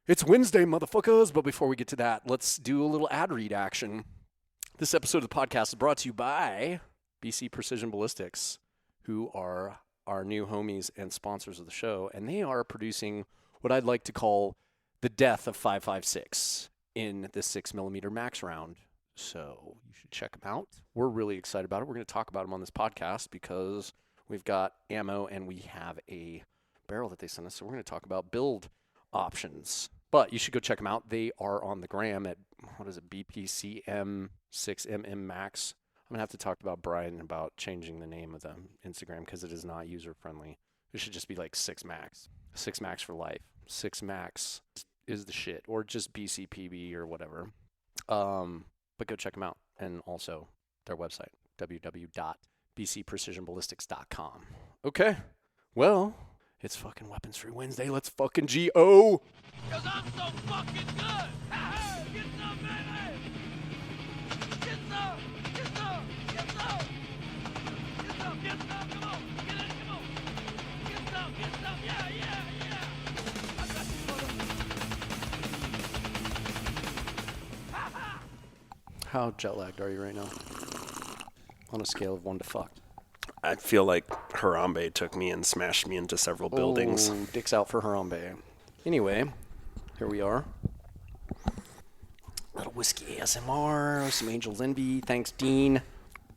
It's Wednesday, motherfuckers. But before we get to that, let's do a little ad read action. This episode of the podcast is brought to you by BC Precision Ballistics, who are our new homies and sponsors of the show. And they are producing what I'd like to call the death of 5.56 in the 6mm max round. So you should check them out. We're really excited about it. We're going to talk about them on this podcast because we've got ammo and we have a barrel that they sent us. So we're going to talk about build options. But you should go check them out. They are on the gram at, BPCM 6mm Max. I'm going to have to talk about Brian about changing the name of the Instagram because it is not user-friendly. It should just be like 6 Max. 6 Max for life. 6 Max is the shit. Or just BCPB or whatever. But go check them out. And also their website, www.bcprecisionballistics.com. Okay. Well, it's fucking Weapons Free Wednesday. Let's fucking G-O! Cause I'm so fucking good! Get some, baby! Get some! Get some! Get some! Get some! Get some! Come on! Get it! Come on! Get some! Get some! Yeah! I got you, mother. How jet lagged are you right now? On a scale of 1 to fucked. I feel like Harambe took me and smashed me into several buildings. Oh, dicks out for Harambe. Anyway, here we are. Little whiskey ASMR, some Angel Linby. Thanks, Dean.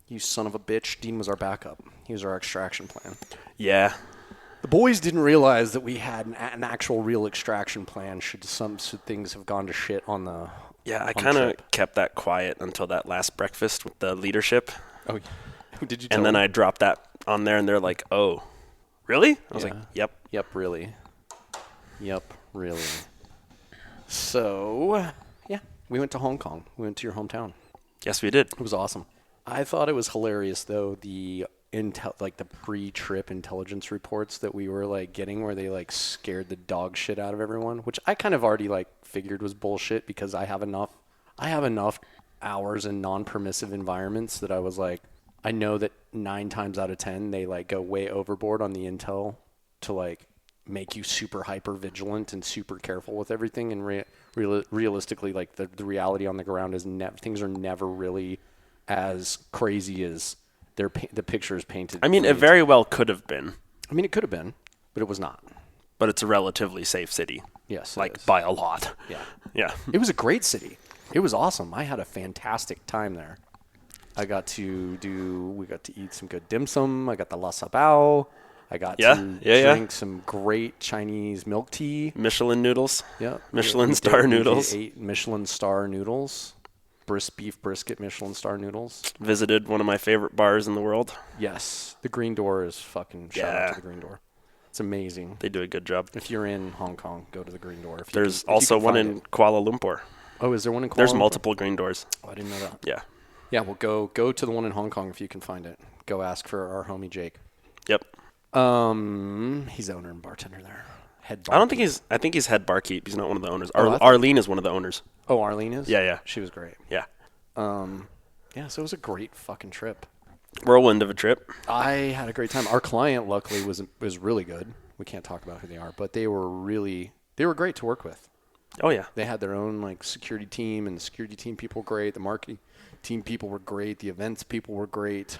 You son of a bitch. Dean was our backup. He was our extraction plan. Yeah. The boys didn't realize that we had an actual real extraction plan should things have gone to shit on the Yeah, I kind of kept that quiet until that last breakfast with the leadership. Oh, did you tell And then them? I dropped that on there, and they're like, oh, really? I was like, yep. Yep, really. So, yeah, we went to Hong Kong. We went to your hometown. Yes, we did. It was awesome. I thought it was hilarious, though, the pre-trip intelligence reports that we were getting, where they scared the dog shit out of everyone, which I kind of already figured was bullshit because I have enough hours in non-permissive environments that I was I know that 9 times out of 10 they go way overboard on the intel to make you super hyper vigilant and super careful with everything, and realistically the reality on the ground is things are never really as crazy as the picture is painted. I mean, it very well could have been. I mean, it could have been, but it was not. But it's a relatively safe city. Yes, by a lot. Yeah. Yeah. It was a great city. It was awesome. I had a fantastic time there. We got to eat some good dim sum. I got the la sabao. I got to drink some great Chinese milk tea. Michelin noodles. Yeah. Michelin star noodles. 8 Michelin star noodles. Beef brisket Michelin star noodles. Visited one of my favorite bars in the world. Yes. The Green Door is fucking shout out to the Green Door. It's amazing. They do a good job. If you're in Hong Kong, go to the Green Door. There's also one in Kuala Lumpur. Oh, is there one in Kuala Lumpur? There's multiple Green Doors. Oh, I didn't know that. Yeah. Yeah, well, go to the one in Hong Kong if you can find it. Go ask for our homie Jake. Yep. He's the owner and bartender there. Head barkeep. I think he's head barkeep. He's not one of the owners. Arlene is one of the owners. Oh, Arlene is? Yeah. She was great. Yeah. Yeah, so it was a great fucking trip. Whirlwind of a trip. I had a great time. Our client, luckily, was really good. We can't talk about who they are, but they were great to work with. Oh, yeah. They had their own security team, and the security team people were great. The marketing team people were great. The events people were great.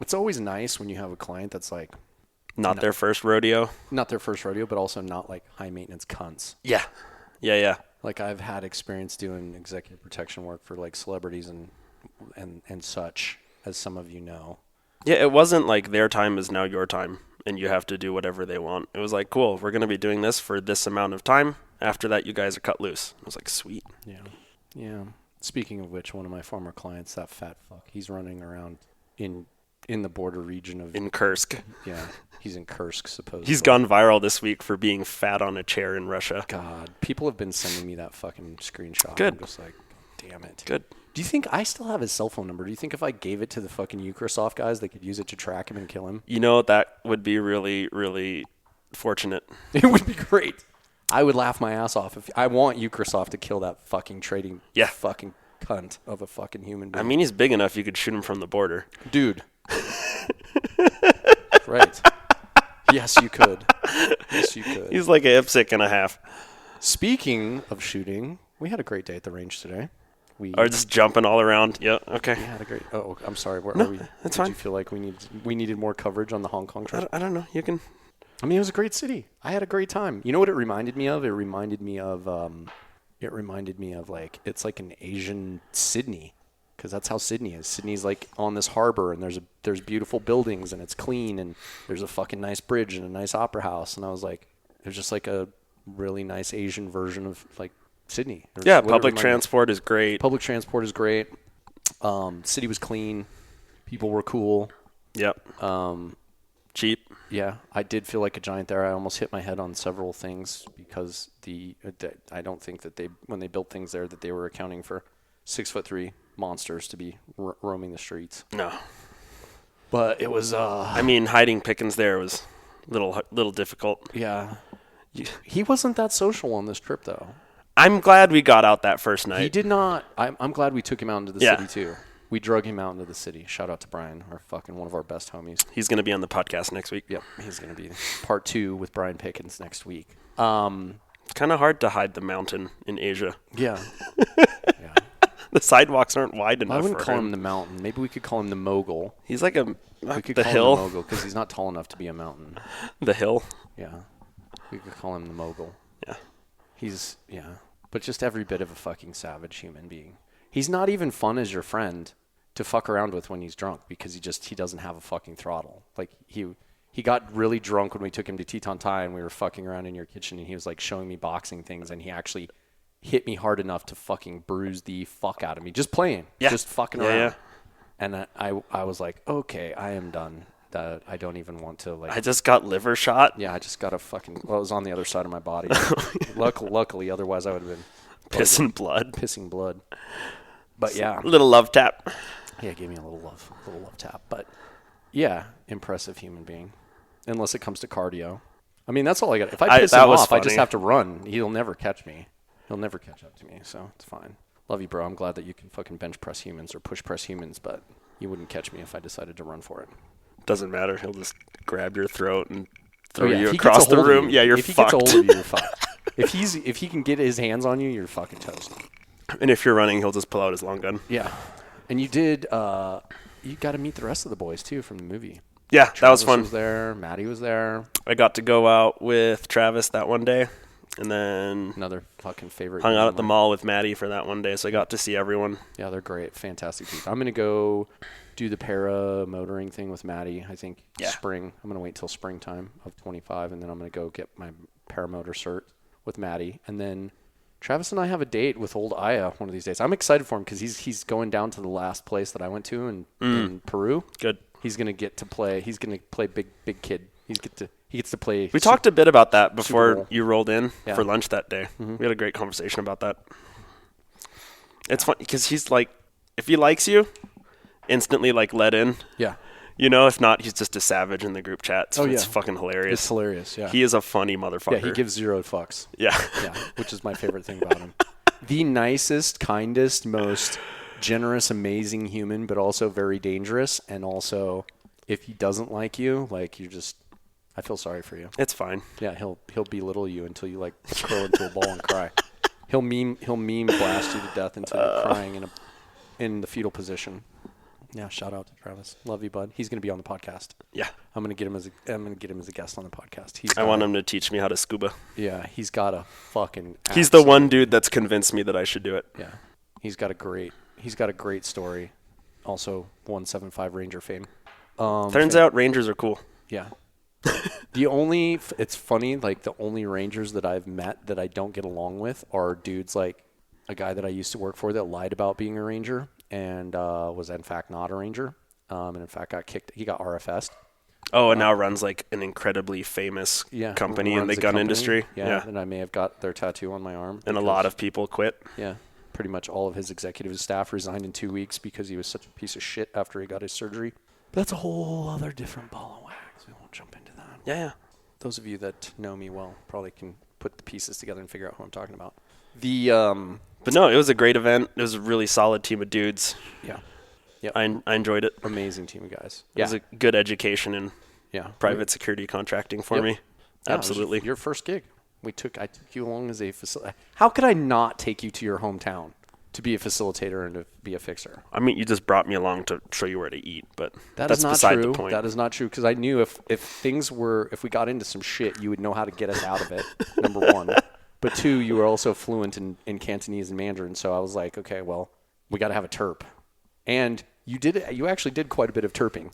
It's always nice when you have a client that's not their first rodeo. Not their first rodeo, but also not high maintenance cunts. Yeah. I've had experience doing executive protection work for celebrities and such, as some of you know. Yeah, it wasn't their time is now your time and you have to do whatever they want. It was cool, we're going to be doing this for this amount of time. After that, you guys are cut loose. I was sweet. Yeah. Speaking of which, one of my former clients, that fat fuck, he's running around in the border region of... In Kursk. Yeah, he's in Kursk, supposedly. He's gone viral this week for being fat on a chair in Russia. God, people have been sending me that fucking screenshot. Good. I'm just damn it. Good. Do you think I still have his cell phone number? Do you think if I gave it to the fucking Microsoft guys, they could use it to track him and kill him? You know, that would be really, really fortunate. It would be great. I would laugh my ass off. If I want Microsoft to kill that fucking trading fucking cunt of a fucking human being. I mean, he's big enough you could shoot him from the border. Dude. Right. Yes, you could. He's like a IPSC and a half. Speaking of shooting, we had a great day at the range today. We Or just jumping all around. Yeah, okay. had a great. Oh, I'm sorry. Where No, are we? that's Did fine. you feel like we needed more coverage on the Hong Kong trip? I don't know. You can. I mean, it was a great city. I had a great time. You know what it reminded me of? It reminded me of like it's like an Asian Sydney, because that's how Sydney is. Sydney's like on this harbor, and there's beautiful buildings, and it's clean, and there's a fucking nice bridge and a nice opera house. And I was like, it was just like a really nice Asian version of like Sydney. Yeah, public transport is great. Public transport is great. City was clean. People were cool. Yep. Cheap. Yeah, I did feel like a giant there. I almost hit my head on several things because I don't think that when they built things there that they were accounting for 6'3" monsters to be roaming the streets. No. But it was. I mean, hiding Pickens there was little difficult. Yeah. He wasn't that social on this trip though. I'm glad we got out that first night. He did not. I'm glad we took him out into the city too. We drug him out into the city. Shout out to Brian, one of our best homies. He's going to be on the podcast next week. Yep, he's going to be part 2 with Brian Pickens next week. It's kind of hard to hide the mountain in Asia. Yeah. The sidewalks aren't wide enough. I wouldn't for call him him the mountain. Maybe we could call him the mogul. He's like We could the call hill. him the mogul because he's not tall enough to be a mountain. The hill. Yeah, we could call him the mogul. Yeah. But just every bit of a fucking savage human being. He's not even fun as your friend to fuck around with when he's drunk because he doesn't have a fucking throttle. Like he got really drunk when we took him to Teton Tai and we were fucking around in your kitchen and he was like showing me boxing things and he actually hit me hard enough to fucking bruise the fuck out of me just playing, just fucking around. Yeah. And I was like, okay, I am done. That I don't even want to like. I just got liver shot. Yeah, I just got a fucking. Well, it was on the other side of my body. Luckily, otherwise I would have been pissing blood. But yeah, little love tap. Yeah, gave me a little love tap. But yeah, impressive human being. Unless it comes to cardio. I mean, that's all I got. If I piss him off, I just have to run. He'll never catch me. He'll never catch up to me, so it's fine. Love you, bro. I'm glad that you can fucking bench press humans or push press humans, but you wouldn't catch me if I decided to run for it. Doesn't matter. He'll just grab your throat and throw you if across the room. Yeah, you're if fucked. If he gets a hold of you, you're fucked. If he can get his hands on you, you're fucking toast. And if you're running, he'll just pull out his long gun. Yeah. And you did. You got to meet the rest of the boys too from the movie. Yeah, Travis that was fun. Was there. Maddie was there. I got to go out with Travis that one day, and then another fucking favorite. Hung out at the mall with Maddie for that one day, so I got to see everyone. Yeah, they're great, fantastic people. I'm gonna go do the para motoring thing with Maddie. I think spring. I'm gonna wait till springtime of 25, and then I'm gonna go get my paramotor cert with Maddie, and then Travis and I have a date with old Aya one of these days. I'm excited for him because he's going down to the last place that I went to in Peru. Good. He's gonna get to play. He's gonna play big kid. He gets to play. We talked a bit about that before you rolled in for lunch that day. Mm-hmm. We had a great conversation about that. It's fun because he's like, if he likes you, instantly like let in. Yeah. You know, if not, he's just a savage in the group chat. So Oh, yeah. It's fucking hilarious. It's hilarious, yeah. He is a funny motherfucker. Yeah, he gives 0 fucks. Yeah. Yeah, which is my favorite thing about him. The nicest, kindest, most generous, amazing human, but also very dangerous. And also, if he doesn't like you, like you just, I feel sorry for you. It's fine. Yeah, he'll belittle you until you like curl into a ball and cry. He'll meme blast you to death until you're crying in the fetal position. Yeah, shout out to Travis. Love you, bud. He's gonna be on the podcast. Yeah, I'm gonna get him as a guest on the podcast. I want him to teach me how to scuba. Yeah, he's got a fucking. He's the one dude that's convinced me that I should do it. Yeah, he's got a great story. Also, 175 Ranger fame. Turns out Rangers are cool. Yeah. It's funny, like the only Rangers that I've met that I don't get along with are dudes like a guy that I used to work for that lied about being a Ranger and was in fact not a Ranger. And in fact he got RFS'd. Oh, and now runs like an incredibly famous company in the gun industry. Yeah, and I may have got their tattoo on my arm. And a lot of people quit. Yeah, pretty much all of his executive staff resigned in 2 weeks because he was such a piece of shit after he got his surgery. But that's a whole other different ball of wax. We won't jump into that. Yeah. Those of you that know me well probably can put the pieces together and figure out who I'm talking about. But no, it was a great event. It was a really solid team of dudes. Yeah. Yep. I enjoyed it. Amazing team of guys. It was a good education in private security contracting for me. Yeah, Absolutely. your first gig. I took you along as a facilitator. How could I not take you to your hometown to be a facilitator and to be a fixer? I mean, you just brought me along to show you where to eat, but That that's is not beside true. the point. That is not true because I knew if we got into some shit, you would know how to get us out of it. Number one, but two, you were also fluent in Cantonese and Mandarin, so I was like, okay, well, we got to have a terp, and you actually did quite a bit of terping.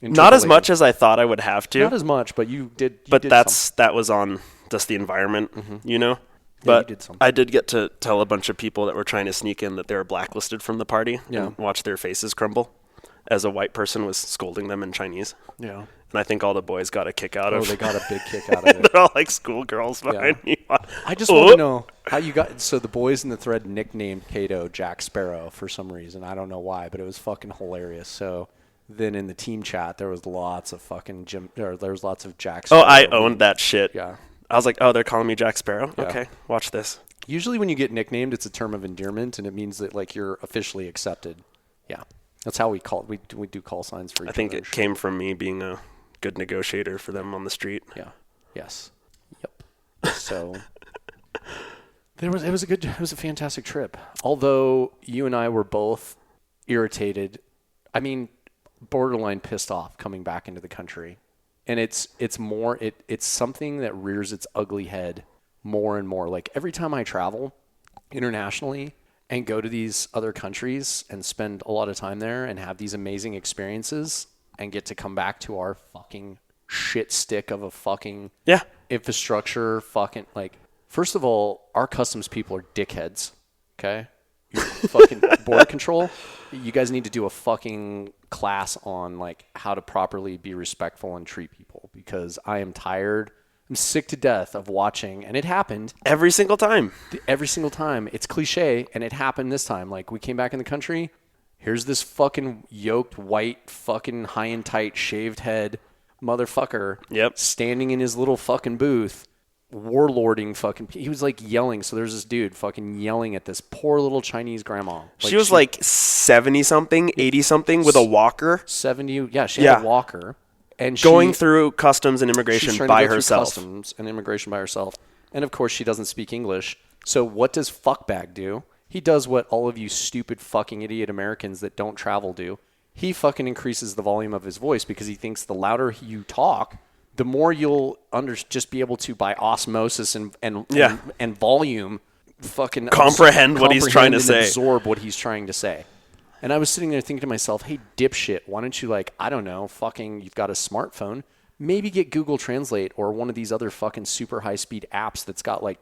Not as much as I thought I would have to. Not as much, but you did. But that was on just the environment, you know. But you did some. I did get to tell a bunch of people that were trying to sneak in that they were blacklisted from the party Yeah. and watch their faces crumble as a white person was scolding them in Chinese. Yeah. And I think all the boys got a kick out of Oh, they got a big kick out of it. They're all like schoolgirls behind me. I just want to know how you got. So the boys in the thread nicknamed Kato Jack Sparrow for some reason. I don't know why, but it was fucking hilarious. So then in the team chat, there was lots of fucking there was lots of Jack Sparrow. Oh, I owned that shit. Yeah. I was like, oh, they're calling me Jack Sparrow? Yeah. Okay, watch this. Usually when you get nicknamed, it's a term of endearment, and it means that like you're officially accepted. Yeah. That's how we call it. We do call signs for each I think other. it came from me being a good negotiator for them on the street. Yeah. Yes. Yep. So it was a fantastic trip. Although you and I were both irritated. I mean, borderline pissed off coming back into the country. And it's something that rears its ugly head more and more. Like every time I travel internationally and go to these other countries and spend a lot of time there and have these amazing experiences and get to come back to our fucking shit stick of a fucking infrastructure, fucking like, first of all, our customs people are dickheads. Okay. Fucking border control. You guys need to do a fucking class on like how to properly be respectful and treat people, because I am tired. I'm sick to death of watching, and it happened Every single time. every single time. It's cliche, and it happened this time. Like we came back in the country. Here's this fucking yoked white fucking high and tight shaved head motherfucker standing in his little fucking booth, warlording fucking. He was like yelling. So there's this dude fucking yelling at this poor little Chinese grandma. Like, she was like 70-something, 80-something with a walker. 70. Yeah, she had a walker. And going through customs and immigration by herself. Customs and immigration by herself. And of course, she doesn't speak English. So what does fuckbag do? He does what all of you stupid fucking idiot Americans that don't travel do. He fucking increases the volume of his voice because he thinks the louder you talk, the more you'll just be able to, by osmosis and volume, fucking comprehend what he's trying to say. Absorb what he's trying to say. And I was sitting there thinking to myself, hey, dipshit, why don't you, like, I don't know, fucking, you've got a smartphone. Maybe get Google Translate or one of these other fucking super high-speed apps that's got, like,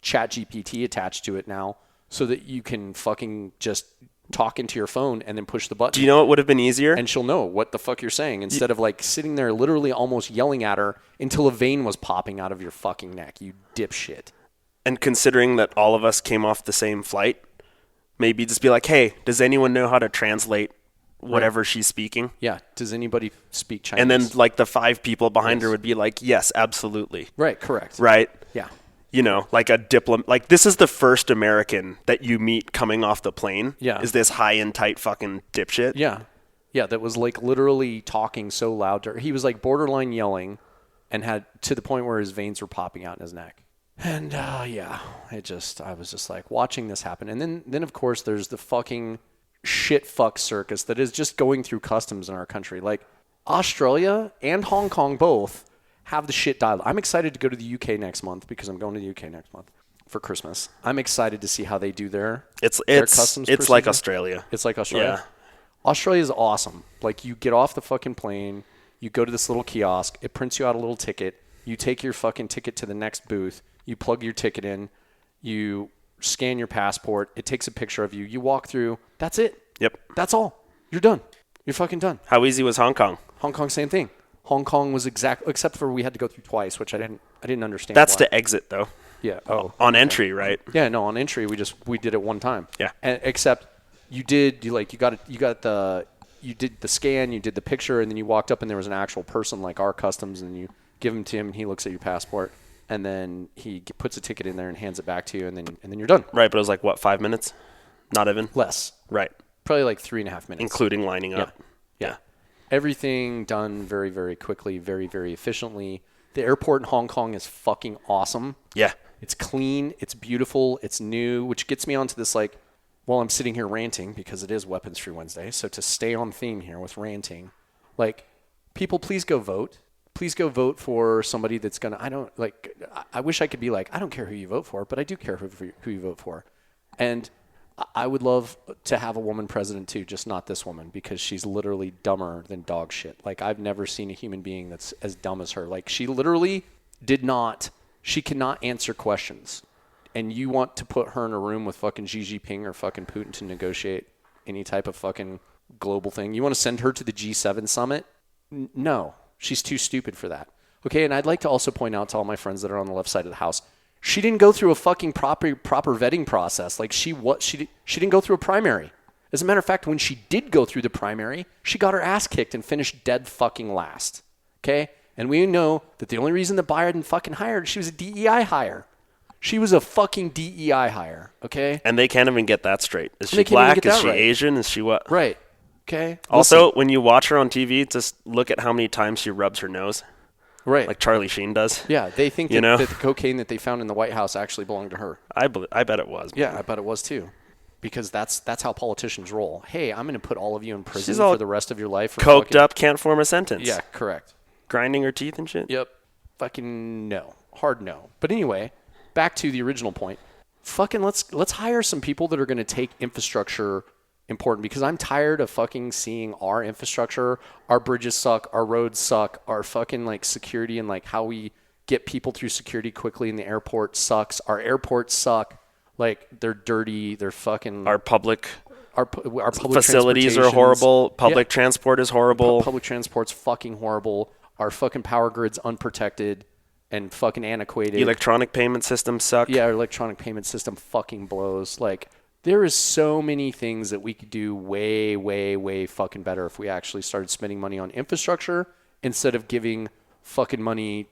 ChatGPT attached to it now so that you can fucking just talk into your phone and then push the button. Do you know what would have been easier? And she'll know what the fuck you're saying instead of, like, sitting there literally almost yelling at her until a vein was popping out of your fucking neck, you dipshit. And considering that all of us came off the same flight, maybe just be like, hey, does anyone know how to translate whatever she's speaking? Yeah. Does anybody speak Chinese? And then, like, the 5 people behind her would be like, yes, absolutely. Right, correct. Right? Yeah. You know, like a diplomat. Like, this is the first American that you meet coming off the plane. Yeah. Is this high and tight fucking dipshit? Yeah. Yeah, that was, like, literally talking so loud to her. He was, like, borderline yelling and had to the point where his veins were popping out in his neck. And, I was just like watching this happen. And then of course, there's the fucking shit fuck circus that is just going through customs in our country. Like Australia and Hong Kong both have the shit dialed. I'm excited to go to the UK next month because I'm going to the UK next month for Christmas. I'm excited to see how they do their customs. It's like Australia. It's like Australia. Yeah. Australia is awesome. Like you get off the fucking plane, you go to this little kiosk, it prints you out a little ticket, you take your fucking ticket to the next booth. You plug your ticket in, you scan your passport, it takes a picture of you, you walk through, that's it. Yep. That's all. You're done. You're fucking done. How easy was Hong Kong? Hong Kong, same thing. Hong Kong was except for we had to go through twice, which I didn't understand. That's why. to exit though. Yeah. Oh. On entry, right? Yeah, no, on entry we did it one time. Yeah. And except you did the scan, you did the picture, and then you walked up and there was an actual person like our customs, and you give him to him and he looks at your passport. And then he puts a ticket in there and hands it back to you, and then you're done. Right, but it was like, what, 5 minutes? Not even? Less. Right. Probably like 3.5 minutes. Including lining up. Yeah. Everything done very, very quickly, very, very efficiently. The airport in Hong Kong is fucking awesome. Yeah. It's clean, it's beautiful, it's new, which gets me onto this, like, well, I'm sitting here ranting because it is Weapons Free Wednesday. So to stay on theme here with ranting, like, people, please go vote. Please go vote for somebody that's going to, I wish I could be like, I don't care who you vote for, but I do care who you vote for. And I would love to have a woman president too, just not this woman, because she's literally dumber than dog shit. Like, I've never seen a human being that's as dumb as her. Like, she literally she cannot answer questions. And you want to put her in a room with fucking Xi Jinping or fucking Putin to negotiate any type of fucking global thing? You want to send her to the G7 summit? No, she's too stupid for that. Okay, and I'd like to also point out to all my friends that are on the left side of the house, she didn't go through a fucking proper vetting process. Like, she didn't go through a primary. As a matter of fact, when she did go through the primary, she got her ass kicked and finished dead fucking last. Okay? And we know that the only reason that Biden fucking hired, she was a DEI hire. She was a fucking DEI hire. Okay? And they can't even get that straight. Is she black? Is she Asian? Is she what? Right. Okay? Also, when you watch her on TV, just look at how many times she rubs her nose. Right. Like Charlie Sheen does. Yeah, they think that the cocaine that they found in the White House actually belonged to her. I bet it was. Yeah, I bet it was too. Because that's how politicians roll. Hey, I'm going to put all of you in prison for the rest of your life. Coked up, can't form a sentence. Yeah, correct. Grinding her teeth and shit. Yep. Fucking no. Hard no. But anyway, back to the original point. Fucking let's hire some people that are going to take infrastructure important, because I'm tired of fucking seeing our infrastructure, our bridges suck, our roads suck, our fucking like security and like how we get people through security quickly in the airport sucks. Our airports suck. Like, they're dirty. They're fucking our public facilities are transportations. horrible. Public transport is horrible. Public transport's fucking horrible. Our fucking power grid's unprotected and fucking antiquated. Electronic payment systems suck. Yeah, our electronic payment system fucking blows. Like, there is so many things that we could do way, way, way fucking better if we actually started spending money on infrastructure instead of giving fucking money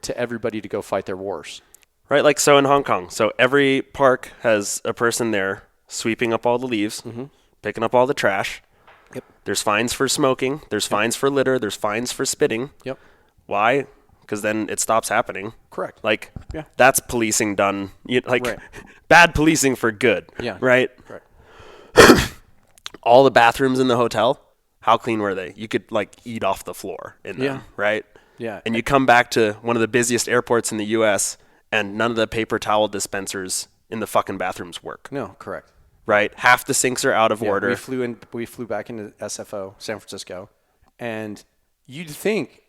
to everybody to go fight their wars. Right, like so in Hong Kong. So every park has a person there sweeping up all the leaves, picking up all the trash. Yep. There's fines for smoking. There's fines for litter. There's fines for spitting. Yep. Why? Because then it stops happening. Correct. Like, yeah. That's policing done. Right. Bad policing for good. Yeah. Right? Correct. All the bathrooms in the hotel, how clean were they? You could, like, eat off the floor in them, right? Yeah. And you come back to one of the busiest airports in the U.S., and none of the paper towel dispensers in the fucking bathrooms work. No, correct. Right? Half the sinks are out of order. We flew back into SFO, San Francisco, and you'd think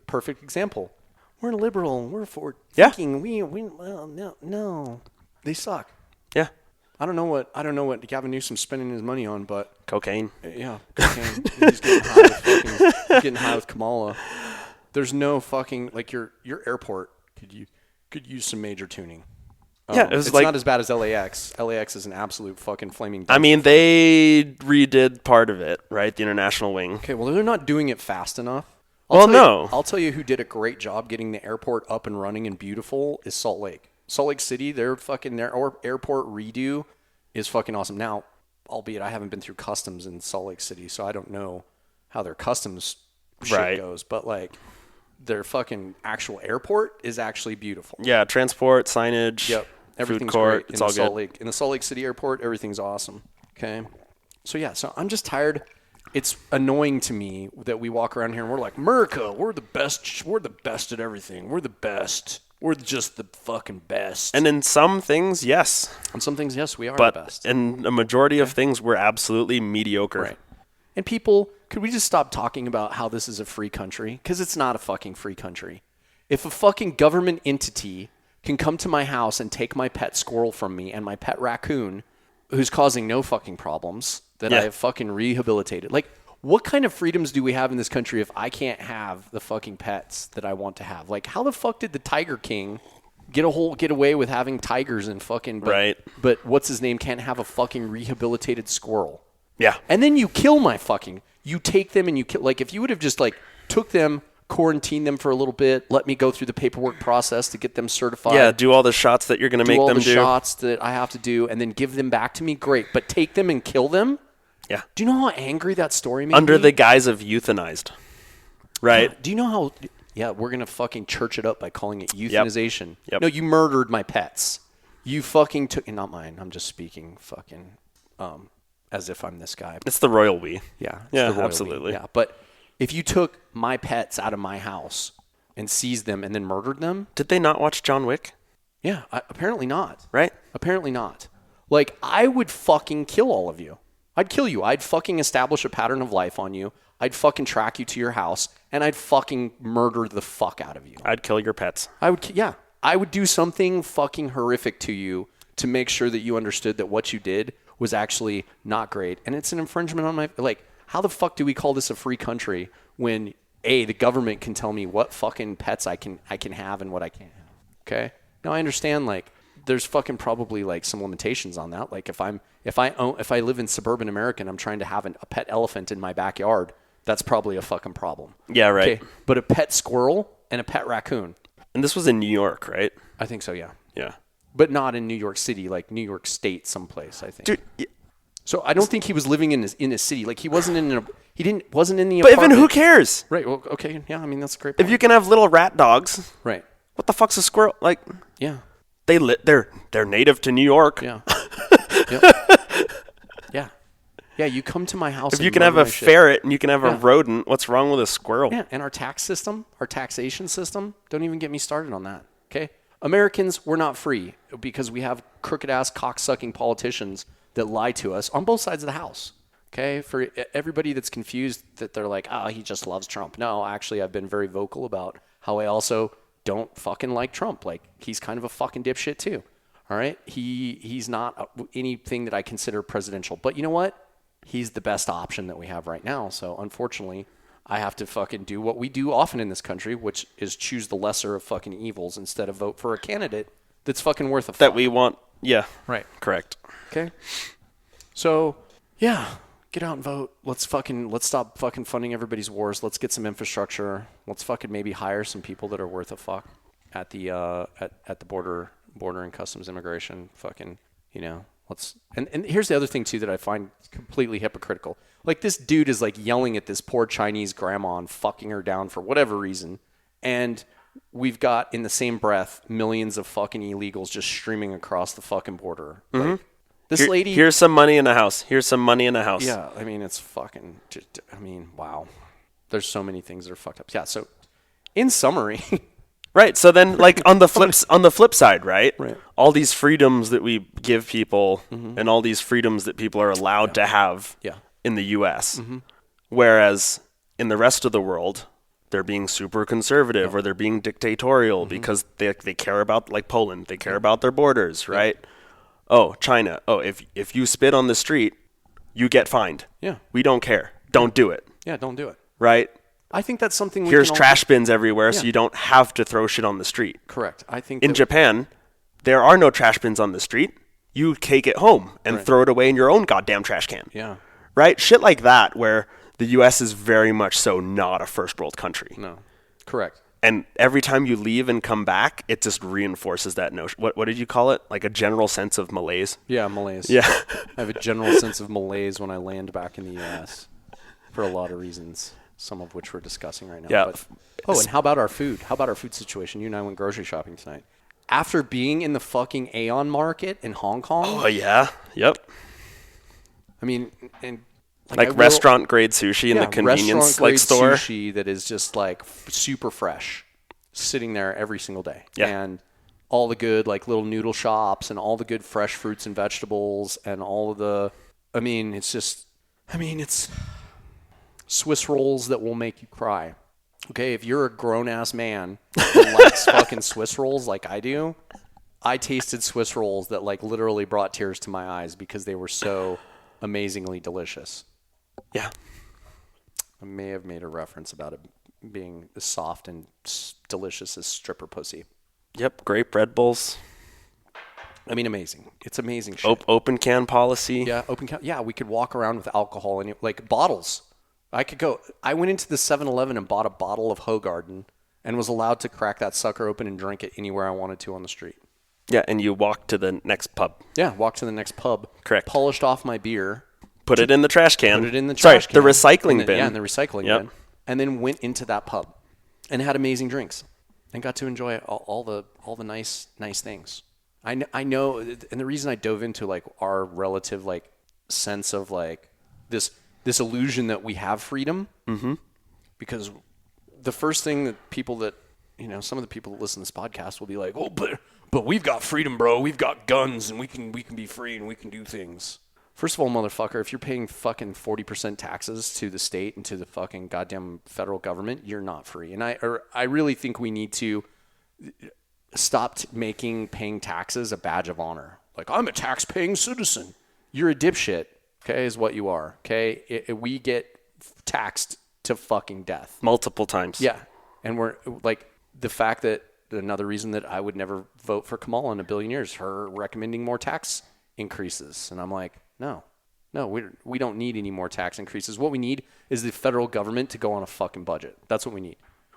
perfect example. We're liberal. We're forward thinking. No, they suck. Yeah. I don't know what Gavin Newsom's spending his money on, but cocaine. Yeah, cocaine. He's getting high with Kamala. There's no fucking like your airport could use some major tuning. It's not as bad as LAX. LAX is an absolute fucking flaming. I mean, they redid part of it, right? The international wing. Okay, well, they're not doing it fast enough. I'll tell you who did a great job getting the airport up and running and beautiful is Salt Lake. Salt Lake City, their airport redo is fucking awesome. Now, albeit I haven't been through customs in Salt Lake City, so I don't know how their customs shit goes. But like, their fucking actual airport is actually beautiful. Yeah, transport, signage. Yep. Everything's food court, great. It's all good. In the Salt Lake City airport, everything's awesome. Okay. So I'm just tired. It's annoying to me that we walk around here and we're like, America, we're the best. We're the best at everything. We're the best. We're just the fucking best. And in some things, yes. In some things, yes, we are the best. In a majority of things, we're absolutely mediocre. Right. And people, could we just stop talking about how this is a free country? Because it's not a fucking free country. If a fucking government entity can come to my house and take my pet squirrel from me and my pet raccoon, who's causing no fucking problems, that I have fucking rehabilitated. Like, what kind of freedoms do we have in this country if I can't have the fucking pets that I want to have? Like, how the fuck did the Tiger King get away with having tigers and fucking... But what's his name can't have a fucking rehabilitated squirrel? Yeah. And then you kill my fucking... You take them and you kill... Like, if you would have just, like, took them, quarantined them for a little bit, let me go through the paperwork process to get them certified. Yeah, do all the shots that you're going to make them do. Do all the shots that I have to do, and then give them back to me, great. But take them and kill them? Yeah. Do you know how angry that story made me? Under the guise of euthanized. Right? Yeah. Do you know how... Yeah, we're going to fucking church it up by calling it euthanization. Yep. No, you murdered my pets. You fucking took... Not mine. I'm just speaking fucking as if I'm this guy. It's the royal we. Yeah. Yeah, the royal absolutely. we. Yeah, but if you took my pets out of my house and seized them and then murdered them... Did they not watch John Wick? Yeah, apparently not. Right? Apparently not. Like, I would fucking kill all of you. I'd kill you. I'd fucking establish a pattern of life on you. I'd fucking track you to your house, and I'd fucking murder the fuck out of you. I'd kill your pets. I would do something fucking horrific to you to make sure that you understood that what you did was actually not great. And it's an infringement on my... Like, how the fuck do we call this a free country when, A, the government can tell me what fucking pets I can have and what I can't have? Okay? Now, I understand, like, there's fucking probably, like, some limitations on that. Like, if I live in suburban America and I'm trying to have a pet elephant in my backyard, that's probably a fucking problem. Yeah, right. Okay? But a pet squirrel and a pet raccoon... And this was in New York, right? I think so, yeah. Yeah. But not in New York City, like New York State someplace, I think. Dude, so I don't think he was living in a city. Like, he wasn't in the but apartment. even who cares? Right, well, okay, yeah, I mean, that's a great point. If you can have little rat dogs, Right. what the fuck's a squirrel? Like, Yeah. they're native to New York. Yeah. Yep. Yeah. Yeah, you come to my house If and you can have murder a my shit. ferret and you can have a rodent, what's wrong with a squirrel? Yeah, and our taxation system, don't even get me started on that, okay? Americans, we're not free because we have crooked-ass, cock-sucking politicians that lie to us on both sides of the house, okay? For everybody that's confused that they're like, he just loves Trump. No, actually, I've been very vocal about how I also don't fucking like Trump. Like, he's kind of a fucking dipshit too, all right? He's not anything that I consider presidential. But you know what? He's the best option that we have right now. So, unfortunately, I have to fucking do what we do often in this country, which is choose the lesser of fucking evils instead of vote for a candidate that's fucking worth a fuck. That we want. Yeah. Right. Correct. Okay. So, yeah, get out and vote. Let's stop fucking funding everybody's wars. Let's get some infrastructure. Let's fucking maybe hire some people that are worth a fuck at the at the border and customs immigration. Fucking, you know. And here's the other thing too that I find completely hypocritical. Like, this dude is like yelling at this poor Chinese grandma and fucking her down for whatever reason, and we've got in the same breath millions of fucking illegals just streaming across the fucking border. Mm-hmm. Like, this lady. Here's some money in the house. Here's some money in the house. Yeah, I mean, it's fucking. I mean, wow. There's so many things that are fucked up. Yeah. So, in summary. Right. So then, like, on the flip side, right? Right. All these freedoms that we give people, and all these freedoms that people are allowed to have in the U.S., whereas in the rest of the world, they're being super conservative or they're being dictatorial because they care about, like Poland, they care about their borders, right? Oh, China. Oh, if you spit on the street, you get fined. Yeah. We don't care. Don't do it. Yeah, don't do it. Right? I think that's something. Here's trash bins everywhere, so you don't have to throw shit on the street. Correct. I think in Japan, there are no trash bins on the street. You take it home and throw it away in your own goddamn trash can. Yeah. Right? Shit like that, where the U.S. is very much so not a first world country. No. Correct. And every time you leave and come back, it just reinforces that notion. What did you call it? Like a general sense of malaise? Yeah, malaise. Yeah. I have a general sense of malaise when I land back in the U.S. for a lot of reasons. Some of which we're discussing right now. Yeah. But, and how about our food? How about our food situation? You and I went grocery shopping tonight. After being in the fucking Aeon market in Hong Kong. Oh, yeah. Yep. I mean, and like restaurant grade sushi in the convenience like store. Sushi that is just like super fresh, sitting there every single day. Yeah. And all the good like little noodle shops and all the good fresh fruits and vegetables and all of the. It's Swiss rolls that will make you cry. Okay, if you're a grown-ass man that likes fucking Swiss rolls like I do, I tasted Swiss rolls that like literally brought tears to my eyes because they were so amazingly delicious. Yeah. I may have made a reference about it being as soft and delicious as stripper pussy. Yep, great bread bowls. I mean, amazing. It's amazing shit. Open can policy. Yeah, open can. Yeah, we could walk around with alcohol and like bottles. I went into the 7-Eleven and bought a bottle of Hoegaarden and was allowed to crack that sucker open and drink it anywhere I wanted to on the street. Yeah, and you walk to the next pub. Yeah, walk to the next pub. Correct. Polished off my beer. Put it in the trash can. Put it in the trash can. The recycling bin. Yeah, in the recycling bin. And then went into that pub. and had amazing drinks and got to enjoy all the nice things. I know, and the reason I dove into like our relative like sense of like this illusion that we have freedom, because the first thing that people that, you know, some of the people that listen to this podcast will be like, oh, but we've got freedom, bro. We've got guns and we can be free and we can do things. First of all, motherfucker, if you're paying fucking 40% taxes to the state and to the fucking goddamn federal government, you're not free. And I really think we need to stop making paying taxes a badge of honor. Like, I'm a tax-paying citizen. You're a dipshit, okay, is what you are, okay? We get taxed to fucking death. Multiple times. Yeah. And we're, like, the fact that another reason that I would never vote for Kamala in a billion years, her recommending more tax increases. And I'm like, no, we don't need any more tax increases. What we need is the federal government to go on a fucking budget. That's what we need.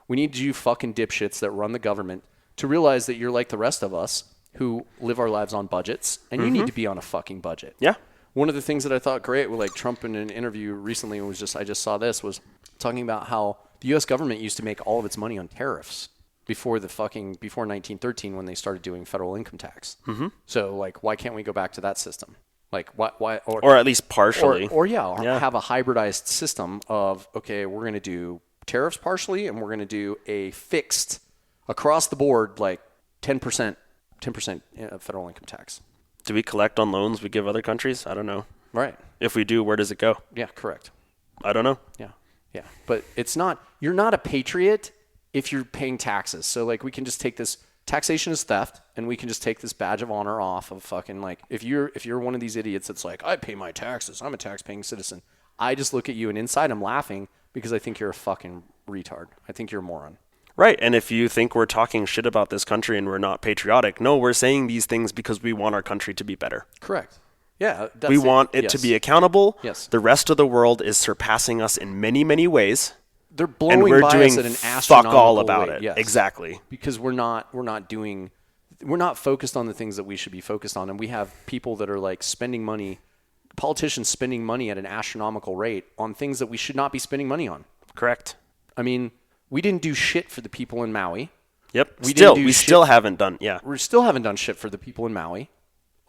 We need you fucking dipshits that run the government to realize that you're like the rest of us who live our lives on budgets, and you need to be on a fucking budget. Yeah. One of the things that I thought great with like Trump in an interview recently was I just saw this, was talking about how the U.S. government used to make all of its money on tariffs before 1913 when they started doing federal income tax. So like, why can't we go back to that system? Like why or at least partially, or have a hybridized system of, okay, we're going to do tariffs partially, and we're going to do a fixed across the board, like 10% federal income tax. Do we collect on loans we give other countries? I don't know. Right. If we do, where does it go? Yeah, correct. I don't know. Yeah. But you're not a patriot if you're paying taxes. So like, we can just take this, taxation is theft, and we can just take this badge of honor off of fucking, like, if you're one of these idiots that's like, I pay my taxes, I'm a tax-paying citizen. I just look at you and inside I'm laughing because I think you're a fucking retard. I think you're a moron. Right. And if you think we're talking shit about this country and we're not patriotic, no, we're saying these things because we want our country to be better. Correct. Yeah. We want it to be accountable. Yes. The rest of the world is surpassing us in many, many ways. They're blowing and we're by doing us at an fuck astronomical all about rate. it. Yes. Exactly. Because we're not focused on the things that we should be focused on. And we have people that are like spending money, politicians spending money at an astronomical rate on things that we should not be spending money on. Correct. I mean, we didn't do shit for the people in Maui. Yep. We still haven't done. Yeah. We still haven't done shit for the people in Maui.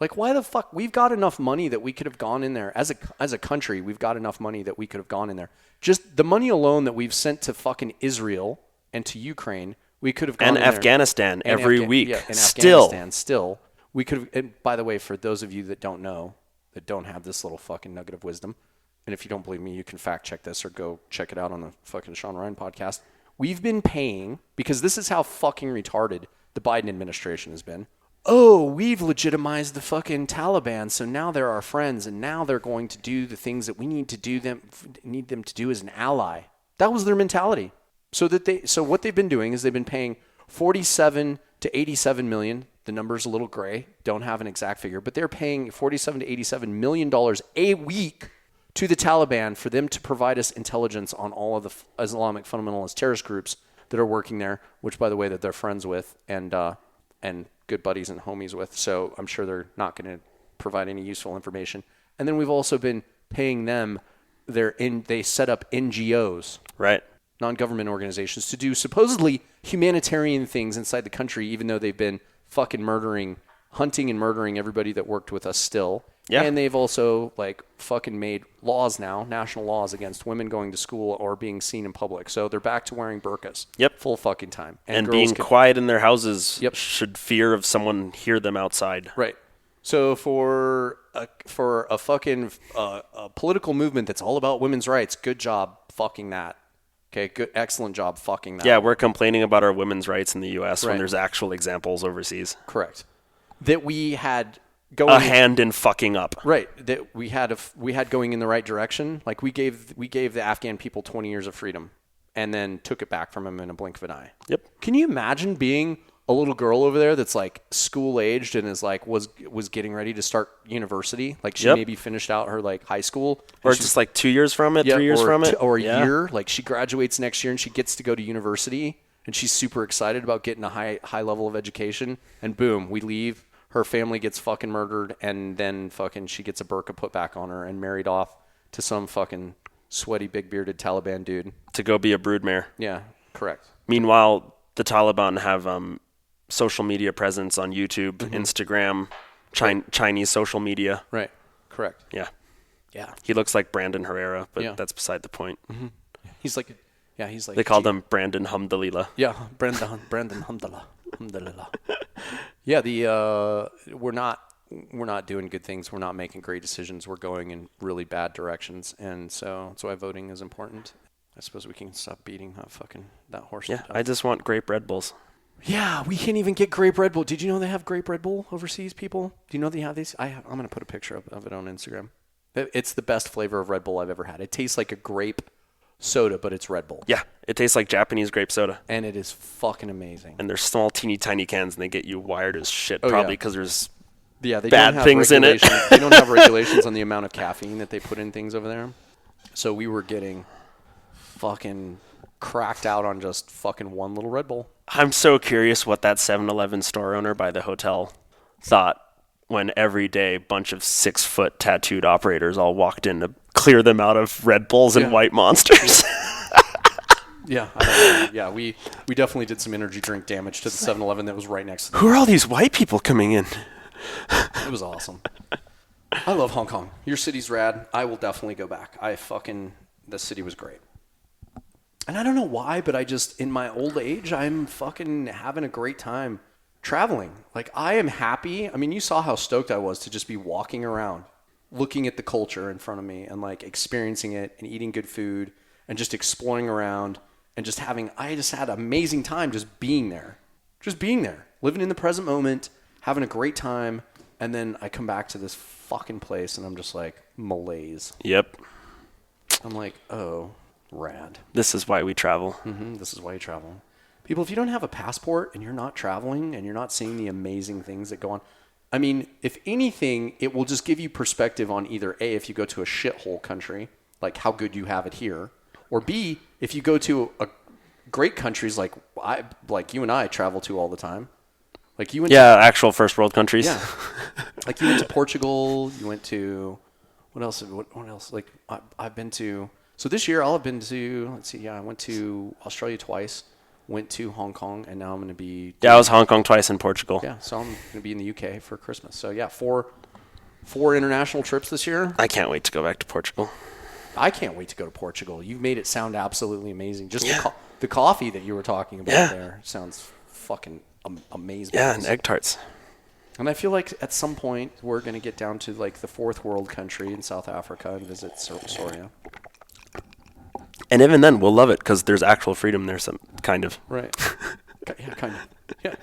Like, why the fuck? We've got enough money that we could have gone in there as a country. We've got enough money that we could have gone in there. Just the money alone that we've sent to fucking Israel and to Ukraine, we could have gone in and there. Afghanistan every week. Yeah, and still. Afghanistan still. We could have. And by the way, for those of you that don't know, that don't have this little fucking nugget of wisdom, and if you don't believe me, you can fact check this or go check it out on the fucking Sean Ryan podcast. We've been paying, because this is how fucking retarded the Biden administration has been. Oh, we've legitimized the fucking Taliban, so now they're our friends, and now they're going to do the things that we need them to do as an ally. That was their mentality. So what they've been doing is they've been paying 47 to 87 million. The number's a little gray, don't have an exact figure, but they're paying 47 to 87 million dollars a week to the Taliban for them to provide us intelligence on all of the Islamic fundamentalist terrorist groups that are working there, which, by the way, that they're friends with and good buddies and homies with. So I'm sure they're not going to provide any useful information. And then we've also been paying them. They set up NGOs, right, non-government organizations, to do supposedly humanitarian things inside the country, even though they've been fucking hunting and murdering everybody that worked with us still. Yeah. And they've also like fucking made laws now, national laws against women going to school or being seen in public. So they're back to wearing burqas. Yep. Full fucking time. And being quiet in their houses. Yep. Should fear of someone hear them outside. Right. So for a fucking a political movement that's all about women's rights, good job fucking that. Okay, good, excellent job fucking that. Yeah, we're complaining about our women's rights in the U.S. when there's actual examples overseas. Correct. That we had a hand in fucking up. Right. That we had going in the right direction. Like we gave the Afghan people 20 years of freedom and then took it back from them in a blink of an eye. Yep. Can you imagine being a little girl over there that's like school aged and is like was getting ready to start university? Like she maybe finished out her like high school, or just like 2 years from it, 3 years from it, or a year. Like she graduates next year and she gets to go to university and she's super excited about getting a high level of education. And boom, we leave. Her family gets fucking murdered, and then fucking she gets a burqa put back on her and married off to some fucking sweaty, big bearded Taliban dude to go be a broodmare. Yeah, Correct. Meanwhile, the Taliban have social media presence on YouTube, Instagram, Chinese social media. Right. Correct. Yeah. Yeah. He looks like Brandon Herrera, but that's beside the point. Mm-hmm. He's like, They called him Brandon Hamdalillah. Yeah, Brandon Hamdalillah. Yeah, we're not doing good things. We're not making great decisions. We're going in really bad directions, and so that's why voting is important. I suppose we can stop beating that horse. Yeah, I just want grape Red Bulls. Yeah, we can't even get grape Red Bull. Did you know they have grape Red Bull overseas, people? Do you know they have these? I'm going to put a picture of it on Instagram. It's the best flavor of Red Bull I've ever had. It tastes like a grape soda, but it's Red Bull. Yeah, it tastes like Japanese grape soda. And it is fucking amazing. And they're small, teeny, tiny cans, and they get you wired as shit, probably because there's they bad things in it. They don't have regulations on the amount of caffeine that they put in things over there. So we were getting fucking cracked out on just fucking one little Red Bull. I'm so curious what that 7-Eleven store owner by the hotel thought when every day a bunch of 6-foot tattooed operators all walked in to clear them out of Red Bulls and White Monsters. Yeah, I don't know. Yeah, we definitely did some energy drink damage to the 7-Eleven that was right next to them. Who are all these white people coming in? It was awesome. I love Hong Kong. Your city's rad. I will definitely go back. The city was great. And I don't know why, but in my old age, I'm fucking having a great time traveling. Like, I am happy. I mean, you saw how stoked I was to just be walking around, looking at the culture in front of me and like experiencing it and eating good food and just exploring around and I just had an amazing time just being there, living in the present moment, having a great time. And then I come back to this fucking place and I'm just like, Malaise. Yep. I'm like, oh, rad. This is why we travel. This is why you travel. People, if you don't have a passport and you're not traveling and you're not seeing the amazing things that go on, I mean, if anything, it will just give you perspective on either A, if you go to a shithole country, like how good you have it here, or B, if you go to great countries like you and I travel to all the time. Like you went to actual first world countries. Yeah. Like you went to Portugal, you went to what else? Like I've been to. So this year, I went to Australia twice, went to Hong Kong, and now I'm going to be... Yeah, I was Hong Kong twice and Portugal. Yeah, so I'm going to be in the UK for Christmas. So yeah, four international trips this year. I can't wait to go back to Portugal. I can't wait to go to Portugal. You've made it sound absolutely amazing. Just the coffee that you were talking about there sounds fucking amazing. Yeah, and egg tarts. And I feel like at some point, we're going to get down to like the fourth world country in South Africa and visit Soria. And even then, we'll love it because there's actual freedom there, some kind of. Right. Yeah, kind of. Yeah.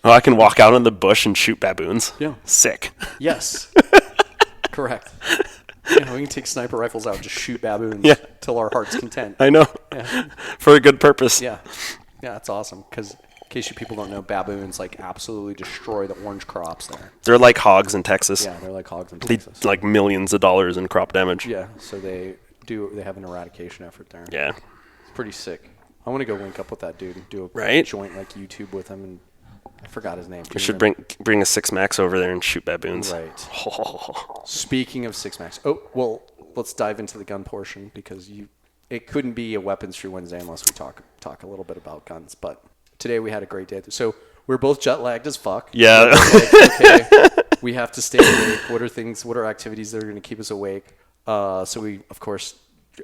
Oh, I can walk out in the bush and shoot baboons. Yeah. Sick. Yes. Correct. Yeah, we can take sniper rifles out and just shoot baboons till our heart's content. I know. Yeah. For a good purpose. Yeah. Yeah, that's awesome. Because in case you people don't know, baboons like absolutely destroy the orange crops there. They're like hogs in Texas. Yeah, they're like hogs in Texas. Like millions of dollars in crop damage. Yeah, so they have an eradication effort there. Yeah. It's pretty sick. I want to go link up with that dude and do a joint like YouTube with him. And I forgot his name. We should bring a 6-Max over there and shoot baboons. Right. Speaking of 6-Max. Oh, well, let's dive into the gun portion because it couldn't be a Weapons Free Wednesday unless we talk a little bit about guns. But today we had a great day. So we're both jet lagged as fuck. Yeah. Okay, we have to stay awake. What are activities that are going to keep us awake? So we, of course,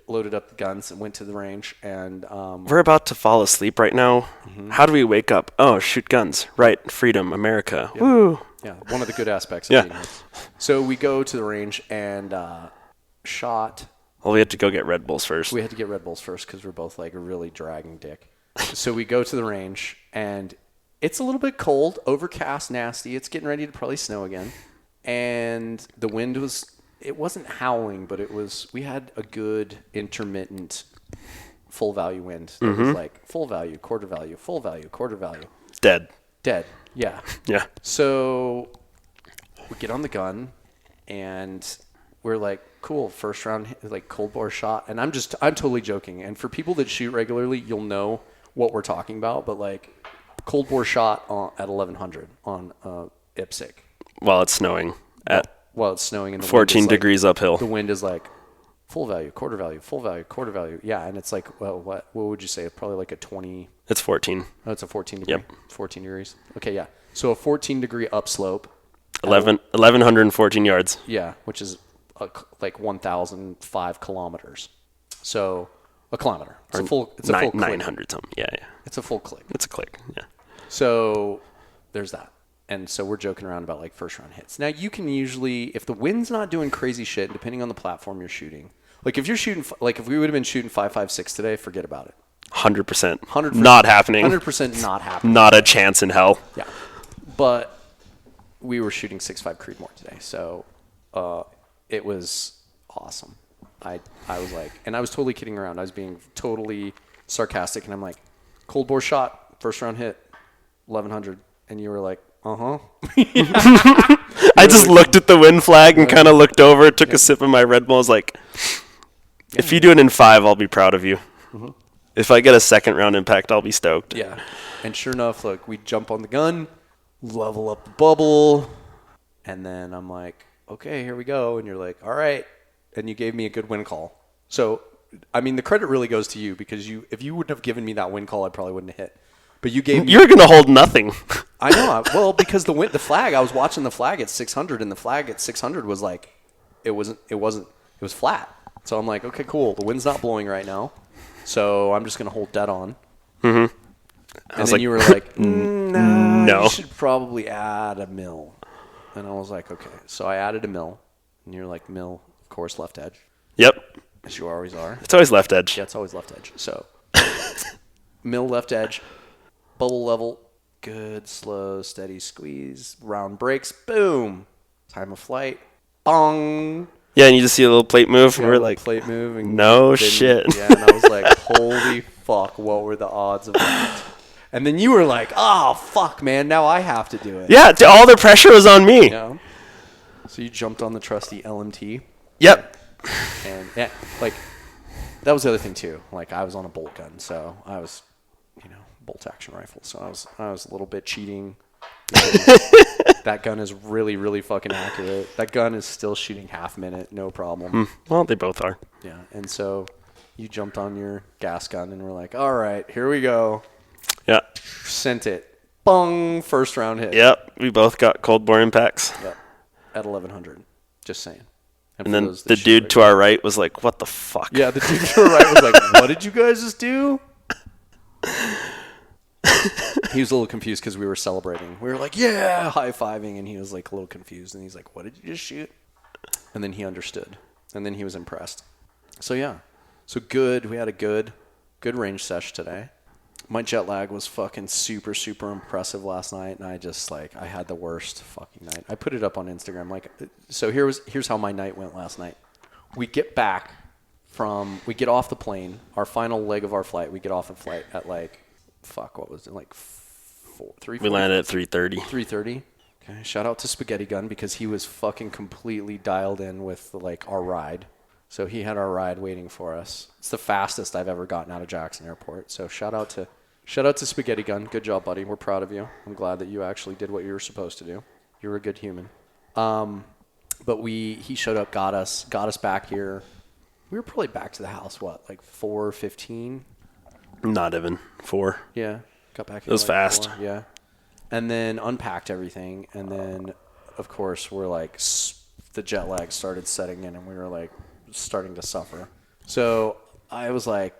loaded up the guns and went to the range. And we're about to fall asleep right now. Mm-hmm. How do we wake up? Oh, shoot guns. Right. Freedom. America. Yeah. Woo. Yeah. One of the good aspects of being here. So we go to the range and shot. Well, we had to go get Red Bulls first. We had to get Red Bulls first because we're both like really dragging dick. So we go to the range and it's a little bit cold, overcast, nasty. It's getting ready to probably snow again. And the wind it wasn't howling, but we had a good intermittent full value wind. It was like full value, quarter value, full value, quarter value. Dead. Yeah. Yeah. So we get on the gun and we're like, cool, first round, like cold bore shot. And I'm totally joking. And for people that shoot regularly, you'll know what we're talking about. But like cold bore shot at 1100 on IPSC. While it's snowing While it's snowing and the 14 wind is degrees uphill. The wind is like full value, quarter value, full value, quarter value. Yeah, and it's like, well, what would you say? Probably like a 20. It's 14. Oh, it's a 14 degree. Yep. 14 degrees. Okay, yeah. So a 14 degree upslope. 1,114 yards. Yeah, which is like 1,005 kilometers. So a kilometer. It's a full. It's a full 900 something. Yeah. It's a full click. It's a click. Yeah. So there's that. And so we're joking around about like first round hits. Now you can usually, if the wind's not doing crazy shit, depending on the platform you're shooting, like if you're shooting, like if we would have been shooting 5.56 today, forget about it. 100%. 100%. Not happening. 100% not happening. Not a chance in hell. Yeah. But we were shooting 6.5 Creedmoor today. So it was awesome. I was like, and I was totally kidding around. I was being totally sarcastic. And I'm like, cold bore shot, first round hit, 1,100. And you were like, uh-huh. I just looked at the wind flag and kind of looked over, took a sip of my Red Bull. I was like, if you do it in 5, I'll be proud of you. Mm-hmm. If I get a second round impact, I'll be stoked. Yeah. And sure enough, look, we jump on the gun, level up the bubble, and then I'm like, okay, here we go. And you're like, all right. And you gave me a good win call. So, I mean, the credit really goes to you because if you wouldn't have given me that win call, I probably wouldn't have hit. But you gave me... You're going to hold nothing. I know. Well, because the flag, I was watching the flag at 600, and the flag at 600 was like, it was flat. So I'm like, okay, cool. The wind's not blowing right now. So I'm just going to hold dead on. Mm-hmm. And then you were like, no, you should probably add a mil. And I was like, okay. So I added a mil. And you're like, mil, of course, left edge. Yep. As you always are. It's always left edge. Yeah, it's always left edge. So mil left edge. Bubble level, good, slow, steady squeeze, round breaks, boom, time of flight, bong. Yeah, and you just see a little plate move, and we're like, plate move, and no shit. Yeah, and I was like, holy fuck, what were the odds of that? And then you were like, oh fuck, man, now I have to do it. Yeah, all the pressure was on me. Yeah. So you jumped on the trusty LMT. Yep. And yeah, like that was the other thing too. Like I was on a bolt gun, so I was, bolt action rifle. So I was a little bit cheating. That gun is really, really fucking accurate. That gun is still shooting half minute, no problem. Well, they both are. Yeah. And so you jumped on your gas gun and we're like, all right, here we go. Yeah. Sent it. Bung. First round hit. Yep. We both got cold bore impacts. Yep. At 1,100. Just saying. And then the dude to our right was like, what the fuck? Yeah, the dude to our right was like, what did you guys just do? He was a little confused because we were celebrating. We were like, yeah, high-fiving, and he was like a little confused. And he's like, what did you just shoot? And then he understood. And then he was impressed. So, yeah. So, good. We had a good range sesh today. My jet lag was fucking super, super impressive last night. And I just, I had the worst fucking night. I put it up on Instagram. So here's how my night went last night. We get off the plane, our final leg of our flight. We get off the flight at what was it, 3:40? We landed at 3:30. 3:30. Okay. Shout out to Spaghetti Gun because he was fucking completely dialed in with our ride. So he had our ride waiting for us. It's the fastest I've ever gotten out of Jackson Airport. So shout out to Spaghetti Gun. Good job, buddy. We're proud of you. I'm glad that you actually did what you were supposed to do. You're a good human. But he showed up, got us back here. We were probably back to the house, 4:15? Not even 4. Yeah. Got back here. It was fast. 4, yeah. And then unpacked everything. And then, of course, we're the jet lag started setting in and we were starting to suffer. So I was like,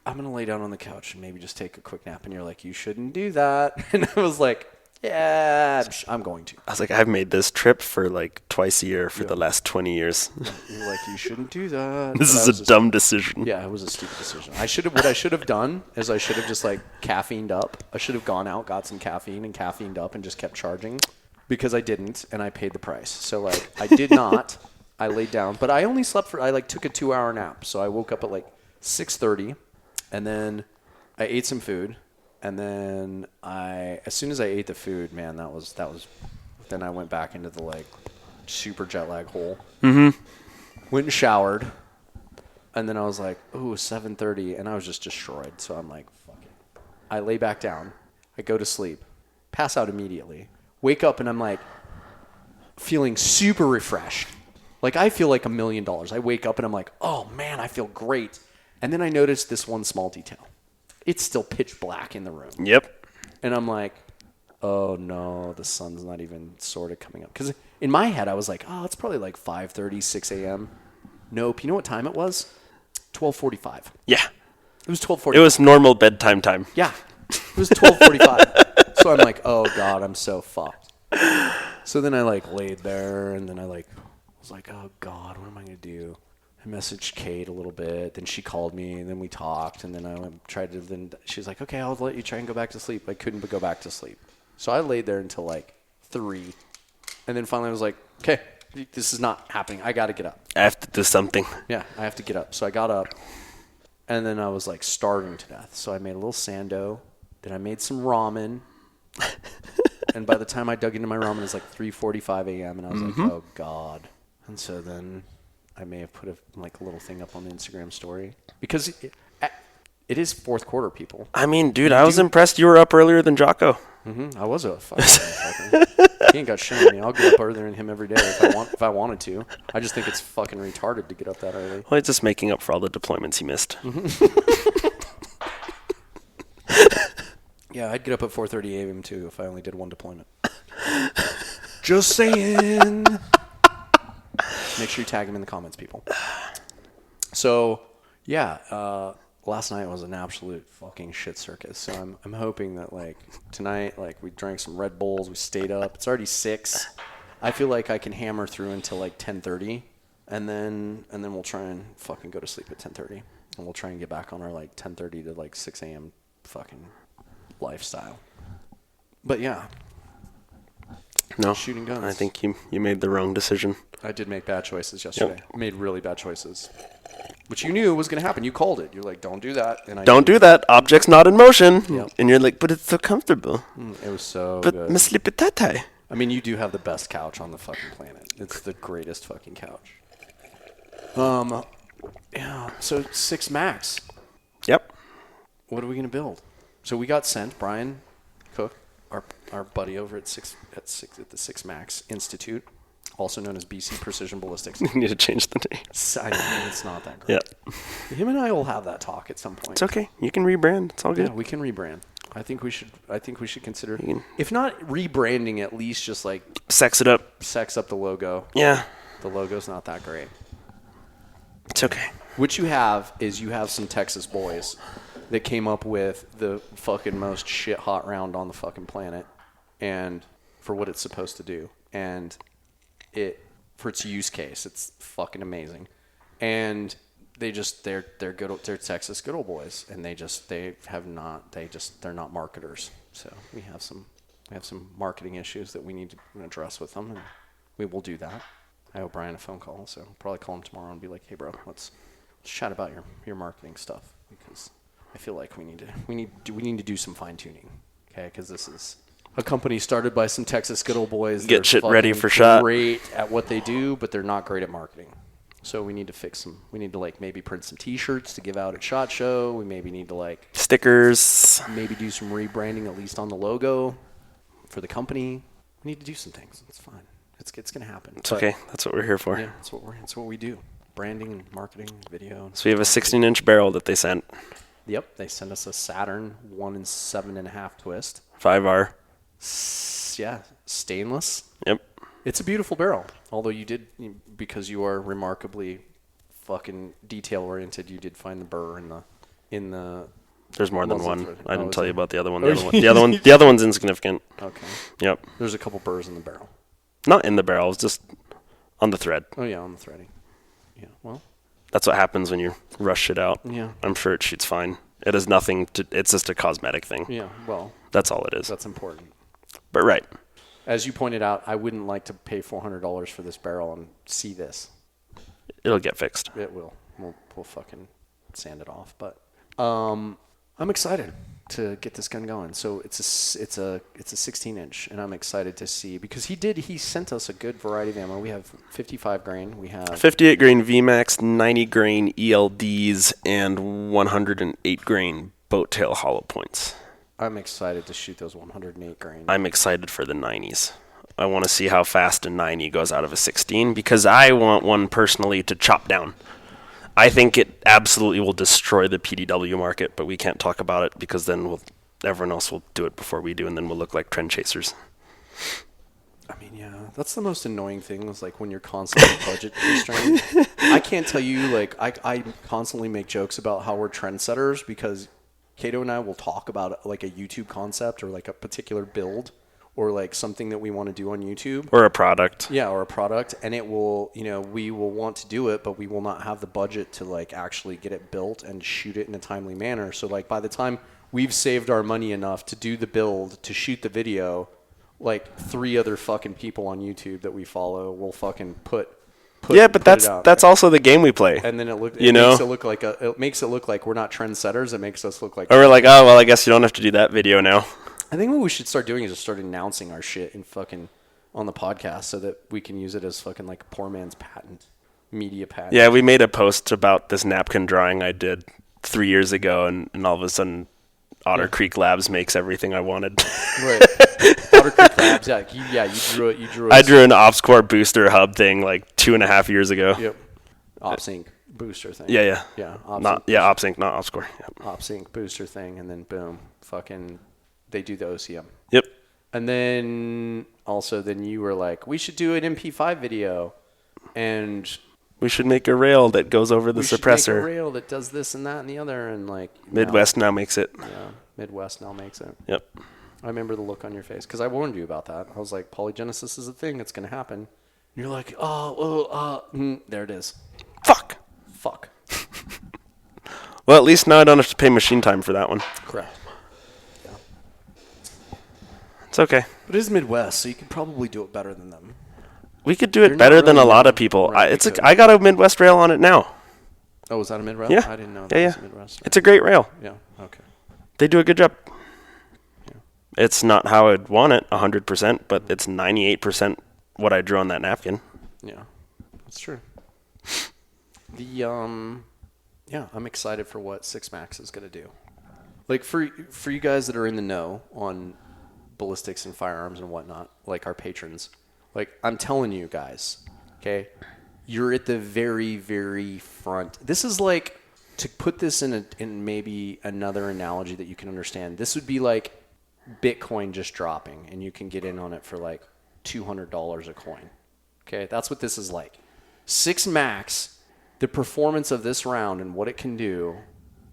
I'm going to lay down on the couch and maybe just take a quick nap. And you're like, you shouldn't do that. And I was like, yeah, I'm going to. I was like, I've made this trip for twice a year for the last 20 years. You're like, you shouldn't do that. This is a dumb decision. Yeah, it was a stupid decision. What I should have done is I should have just caffeined up. I should have gone out, got some caffeine and caffeined up and just kept charging because I didn't and I paid the price. So I did not. I laid down, but I only slept I took a 2-hour nap. So I woke up at 6:30 and then I ate some food. And then as soon as I ate the food, man, that was. Then I went back into the super jet lag hole. Mm-hmm. Went and showered, and then I was like, "Ooh, 7:30," and I was just destroyed. So I'm like, "Fuck it." I lay back down. I go to sleep, pass out immediately. Wake up and I'm feeling super refreshed. Like, I feel like $1 million. I wake up and I'm like, oh, man, I feel great. And then I notice this one small detail. It's still pitch black in the room. Yep. And I'm like, oh, no, the sun's not even sort of coming up. Because in my head, I was like, oh, it's probably like 5:30, 6 a.m. Nope. You know what time it was? 12:45. Yeah. It was 12:45. It was normal bedtime time. Yeah. It was 12:45. So I'm like, oh, God, I'm so fucked. So then I, like, laid there, and then I, like, was like, oh, God, what am I going to do? I messaged Kate a little bit. Then she called me, and then we talked. And then I tried to. Then she was like, "Okay, I'll let you try and go back to sleep." I couldn't go back to sleep, so I laid there until like 3, and then finally I was like, "Okay, this is not happening. I got to get up. I have to do something." Yeah, I have to get up. So I got up, and then I was like starving to death. So I made a little sando. Then I made some ramen. And by the time I dug into my ramen, it was like 3:45 a.m. And I was like, "Oh God!" And so then I may have put a little thing up on the Instagram story because it is fourth quarter, people. I mean, dude, I was impressed you were up earlier than Jocko. I was a fucking. He ain't got shit on me. I'll get up earlier than him every day if I wanted to. I just think it's fucking retarded to get up that early. Well, it's just making up for all the deployments he missed. Yeah, I'd get up at 4:30 a.m. too if I only did one deployment. Just saying. Make sure you tag him in the comments, people. So, yeah, last night was an absolute fucking shit circus. So I'm hoping that like tonight, like we drank some Red Bulls, we stayed up. It's already 6. I feel like I can hammer through until like 10:30, and then we'll try and fucking go to sleep at 10:30, and we'll try and get back on our like 10:30 to like 6 a.m. fucking lifestyle. But yeah. No, shooting guns. I think you made the wrong decision. I did make bad choices yesterday. Yep. Made really bad choices. Which you knew was going to happen. You called it. You're like, don't do that. And don't do that. Object's not in motion. Yep. And you're like, but it's so comfortable. It was so but good. But I mean, you do have the best couch on the fucking planet. It's the greatest fucking couch. Yeah, so 6 max. Yep. What are we going to build? So we got sent, Brian Cook, our buddy over at the 6 Max Institute, also known as BC Precision Ballistics. You need to change the name. I know, it's not that great. Yeah. Him and I will have that talk at some point. It's okay. You can rebrand. It's all good. Yeah, we can rebrand. I think we should consider, if not rebranding, at least just like sex up the logo. Yeah. The logo's not that great. It's okay. What you have is some Texas boys that came up with the fucking most shit hot round on the fucking planet, and for what it's supposed to do, and for its use case, it's fucking amazing. And they're Texas good old boys, and they're not marketers. So we have some marketing issues that we need to address with them, and we will do that. I owe Brian a phone call, so I'll probably call him tomorrow and be like, hey bro, let's chat about your marketing stuff, because I feel like we need to do some fine tuning, okay? Because this is a company started by some Texas good old boys. Get shit ready for shot. Great at what they do, but they're not great at marketing. So we need to fix them. We need to like maybe print some T-shirts to give out at SHOT Show. We maybe need to like stickers. Maybe do some rebranding, at least on the logo for the company. We need to do some things. It's fine. It's gonna happen. It's okay. That's what we're here for. Yeah, that's what we do. Branding and marketing, video. So we have a 16-inch barrel that they sent. Yep, they sent us a Saturn 1 7.5 twist. 5R. Yeah, stainless. Yep. It's a beautiful barrel. Although because you are remarkably fucking detail oriented, you did find the burr in the. There's more than one. I didn't tell you about the other one. The other one's insignificant. Okay. Yep. There's a couple burrs in the barrel. Not in the barrel. It's just on the thread. Oh yeah, on the threading. Yeah. Well. That's what happens when you rush it out. Yeah. I'm sure it shoots fine. It has nothing to. It's just a cosmetic thing. Yeah. Well. That's all it is. That's important. But right. As you pointed out, I wouldn't like to pay $400 for this barrel and see this. It'll get fixed. It will. We'll fucking sand it off. But I'm excited to get this gun going. So it's a 16-inch, and I'm excited to see, because he sent us a good variety of ammo. We have 55 grain. We have 58 grain VMAX, 90 grain ELDs, and 108 grain boat tail hollow points. I'm excited to shoot those 108 grain. I'm excited for the 90s. I want to see how fast a 9E goes out of a 16 because I want one personally to chop down. I think it absolutely will destroy the PDW market, but we can't talk about it because then everyone else will do it before we do, and then we'll look like trend chasers. I mean, yeah, that's the most annoying thing is like when you're constantly budget constrained. I can't tell you, like, I constantly make jokes about how we're trendsetters because Kato and I will talk about like a YouTube concept or like a particular build or like something that we want to do on YouTube. Or a product. Yeah, or a product. And it will, we will want to do it, but we will not have the budget to like actually get it built and shoot it in a timely manner. So like by the time we've saved our money enough to do the build, to shoot the video, like 3 other fucking people on YouTube that we follow will fucking put but that's also the game we play. And then it makes it look like we're not trendsetters. It makes us look like, or we're like, oh well, I guess you don't have to do that video now. I think what we should start doing is just start announcing our shit in fucking on the podcast so that we can use it as fucking like poor man's patent, media patent. Yeah, we made a post about this napkin drawing I did 3 years ago, and all of a sudden Otter Creek Labs makes everything I wanted. Right. Otter Creek Labs, you drew it. I drew an OpsCore booster hub thing like 2.5 years ago. Yep. OpSync booster thing. Yeah. Yeah. OpSync, not OpsCore. Yep. OpSync booster thing, and then boom, fucking, they do the OCM. Yep. And then you were like, we should do an MP5 video, and we should make a rail that goes over the suppressor. We should make a rail that does this and that and the other, and like Midwest now makes it. Yeah, Midwest now makes it. Yep. I remember the look on your face because I warned you about that. I was like, polygenesis is a thing that's going to happen. And you're like, there it is. Fuck. Well, at least now I don't have to pay machine time for that one. Correct. Yeah. It's okay. But it is Midwest, so you could probably do it better than them. We could do it better than a lot of people. I got a Midwest rail on it now. Oh, is that a Midwest? Yeah. I didn't know that was a Midwest. It's a great rail. Yeah, okay. They do a good job. Yeah. It's not how I'd want it 100%, but it's 98% what I drew on that napkin. Yeah, that's true. I'm excited for what 6MAX is going to do. Like for you guys that are in the know on ballistics and firearms and whatnot, like our patrons, like I'm telling you guys, okay, you're at the very, very front. This is like, to put this in maybe another analogy that you can understand, this would be like Bitcoin just dropping and you can get in on it for like $200 a coin. Okay, that's what this is like. 6MAX, the performance of this round and what it can do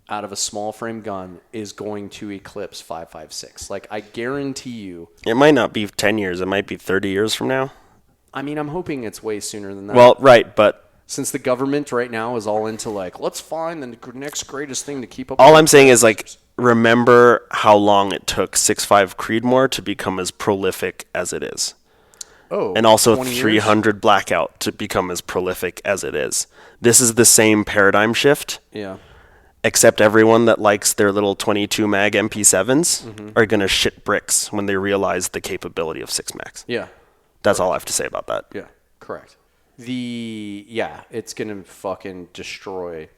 out of a small frame gun is going to eclipse 5.56. Like, I guarantee you. It might not be 10 years. It might be 30 years from now. I mean, I'm hoping it's way sooner than that. Well, right, but since the government right now is all into like, let's find the next greatest thing to keep up. All I'm saying is like, remember how long it took 6.5 Creedmoor to become as prolific as it is. Oh, and also 300 Blackout to become as prolific as it is. This is the same paradigm shift. Yeah. Except everyone that likes their little 22 mag MP7s are going to shit bricks when they realize the capability of 6MAX. Yeah. That's all I have to say about that. Yeah, correct. It's going to fucking destroy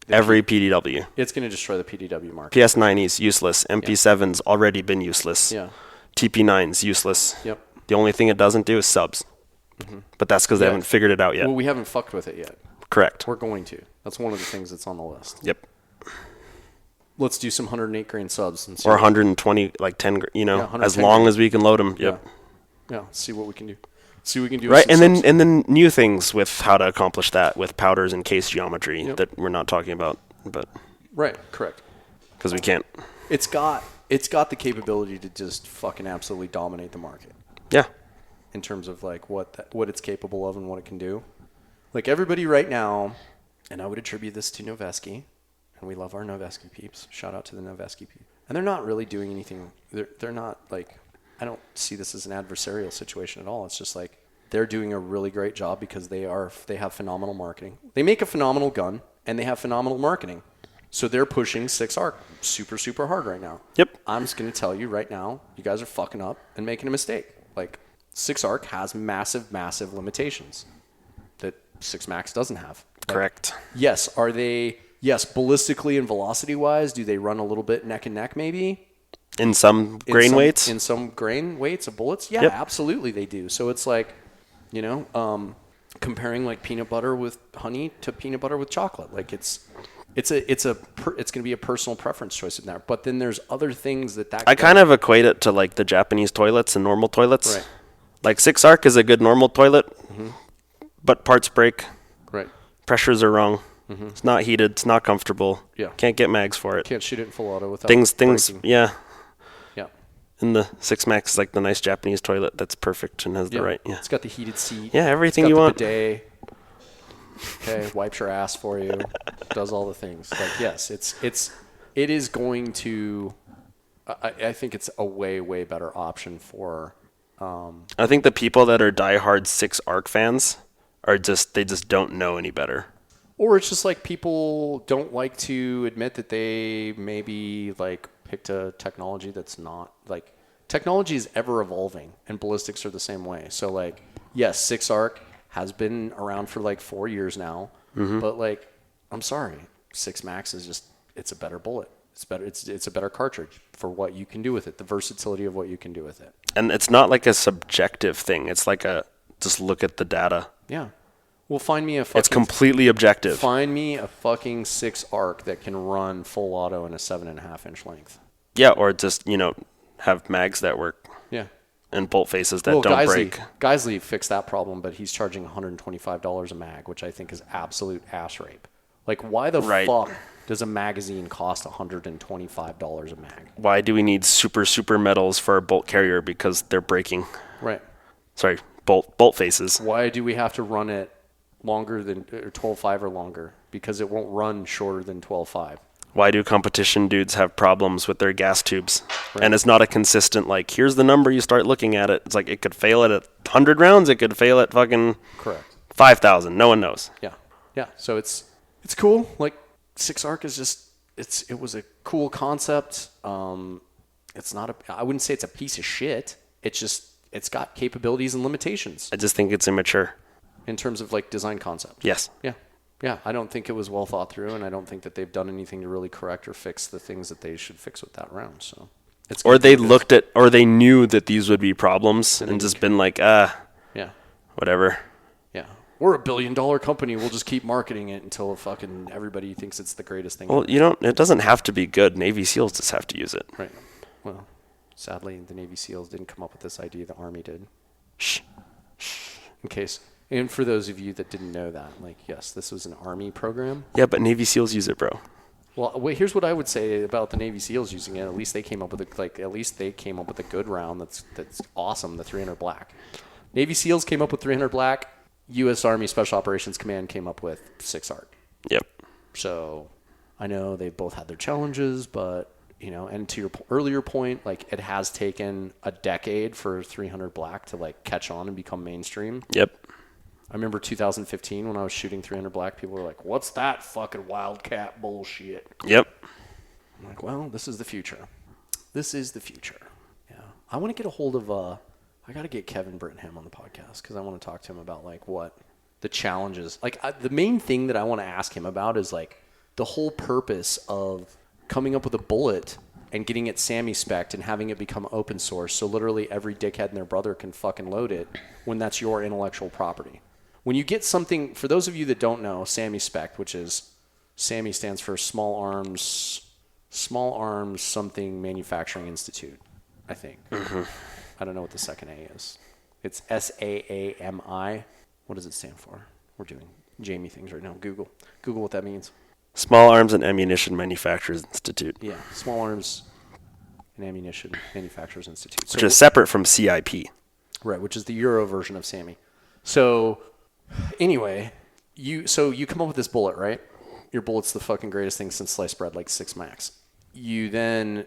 every PDW. It's going to destroy the PDW market. PS9's useless. MP7's already been useless. Yeah. TP9's useless. Yep. The only thing it doesn't do is subs. But that's because they haven't figured it out yet. Well, we haven't fucked with it yet. Correct. We're going to. That's one of the things that's on the list. Yep. Let's do some 108 grain subs. And see or 120, like 10, as long as we can load them. Yep. Yeah, see what we can do. See what we can do. Right, and then new things with how to accomplish that with powders and case geometry that we're not talking about. But right, correct. Because we can't. It's got the capability to just fucking absolutely dominate the market. Yeah. In terms of like what it's capable of and what it can do. Like everybody right now, and I would attribute this to Noveski, and we love our Noveski peeps. Shout out to the Noveski peeps. And they're not really doing anything. They're not like, I don't see this as an adversarial situation at all. It's just like they're doing a really great job because they have phenomenal marketing. They make a phenomenal gun and they have phenomenal marketing. So they're pushing 6ARC super, super hard right now. Yep. I'm just going to tell you right now, you guys are fucking up and making a mistake. Like 6ARC has massive, massive limitations that 6MAX doesn't have. Like, correct. Yes. Ballistically and velocity wise, do they run a little bit neck and neck maybe? In some grain weights? In some grain weights of bullets? Yeah, Yep. absolutely they do. So it's like, comparing like peanut butter with honey to peanut butter with chocolate. Like it's going to be a personal preference choice in there. But then there's other things that I kind of equate it to like the Japanese toilets and normal toilets. Right. Like 6-arc is a good normal toilet, but parts break. Right. Pressures are wrong. It's not heated. It's not comfortable. Yeah. Can't get mags for it. Can't shoot it in full auto without things. breaking. Yeah. Yeah. And the 6 Max is like the nice Japanese toilet that's perfect and has the right. Yeah. It's got the heated seat. Yeah, everything it's got you the want. Bidet. Okay, wipes your ass for you. Does all the things. Like yes, it is going to. I think it's a way better option for. I think the people that are diehard 6-arc fans are they just don't know any better. Or it's just like people don't like to admit that they maybe like picked a technology that's not like technology is ever evolving and ballistics are the same way. So like yes, 6-arc has been around for like 4 years now, but like I'm sorry, 6 Max is just it's a better bullet. It's better. It's a better cartridge for what you can do with it. The versatility of what you can do with it. And it's not like a subjective thing. It's like just look at the data. Yeah. Well, find me a fucking... It's completely objective. Find me a fucking 6-arc that can run full auto in a 7.5-inch length. Yeah, or just, have mags that work. Yeah. And bolt faces that don't break. Geisley fixed that problem, but he's charging $125 a mag, which I think is absolute ass rape. Like, why the fuck does a magazine cost $125 a mag? Why do we need super metals for a bolt carrier? Because they're breaking. Right. Sorry, bolt faces. Why do we have to run it longer than 12.5 or longer? Because it won't run shorter than 12.5. Why do competition dudes have problems with their gas tubes? Right. And it's not a consistent, like, here's the number, you start looking at it. It's like it could fail at 100 rounds. It could fail at fucking 5,000. No one knows. Yeah. Yeah. So it's cool. Like 6-arc is just, it was a cool concept. It's not I wouldn't say it's a piece of shit. It's got capabilities and limitations. I just think it's immature. In terms of like design concept. Yes. Yeah. Yeah. I don't think it was well thought through, and I don't think that they've done anything to really correct or fix the things that they should fix with that round. So or they looked at, or they knew that these would be problems and just been like, yeah, whatever. Yeah. We're a $1 billion company. We'll just keep marketing it until fucking everybody thinks it's the greatest thing. Well, it doesn't have to be good. Navy SEALs just have to use it. Right. Well, sadly, the Navy SEALs didn't come up with this idea. The Army did. Shh. In case, and for those of you that didn't know that, like, yes, this was an Army program. Yeah, but Navy SEAls use it, bro. Well, wait, here's what I would say about the Navy SEAls using it. At least they came up with a good round that's awesome. The 300 black. Navy SEALs came up with 300 black. U.S. Army Special Operations Command came up with 6-arc. Yep. So I know they both had their challenges, but, and to your earlier point, like it has taken a decade for 300 black to like catch on and become mainstream. Yep. I remember 2015 when I was shooting 300 black, people were like, what's that fucking wildcat bullshit? Yep. I'm like, well, this is the future. This is the future. Yeah. I want to get a hold of... I got to get Kevin Brittenham on the podcast because I want to talk to him about like what the challenges, like the main thing that I want to ask him about is like the whole purpose of coming up with a bullet and getting it SAMI spec'd and having it become open source. So literally every dickhead and their brother can fucking load it when that's your intellectual property. When you get something, for those of you that don't know, SAMI spec'd, which is SAMI stands for Small Arms Something Manufacturing Institute, I think. Mm-hmm. I don't know what the second A is. It's SAAMI. What does it stand for? We're doing Jamie things right now. Google what that means. Small Arms and Ammunition Manufacturers Institute. Yeah, Small Arms and Ammunition Manufacturers Institute. Which is separate from CIP. Right, which is the Euro version of SAMI. So, anyway, you come up with this bullet, right? Your bullet's the fucking greatest thing since sliced bread, like 6 Max. You then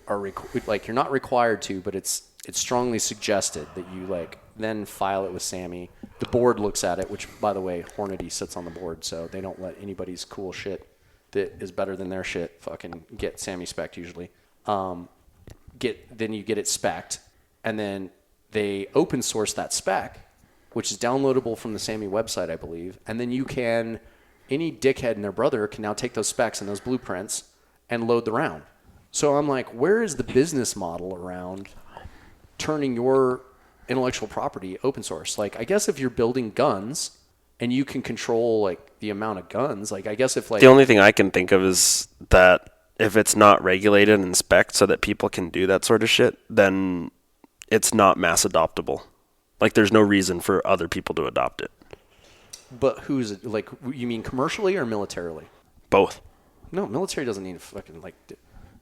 are you're not required to, but it's strongly suggested that you like then file it with SAMI. The board looks at it, which by the way, Hornady sits on the board, so they don't let anybody's cool shit that is better than their shit fucking get SAMI spec'd usually. Then you get it spec'd, and then they open source that spec, which is downloadable from the SAMI website, I believe, and then any dickhead and their brother can now take those specs and those blueprints and load the round. So I'm like, where is the business model around turning your intellectual property open source? Like, I guess if you're building guns and you can control like the amount of guns, like I guess if like the only thing I can think of is that if it's not regulated and inspected so that people can do that sort of shit, then it's not mass adoptable. Like there's no reason for other people to adopt it. But who's it? Like, you mean commercially or militarily? Both. No, military doesn't need a fucking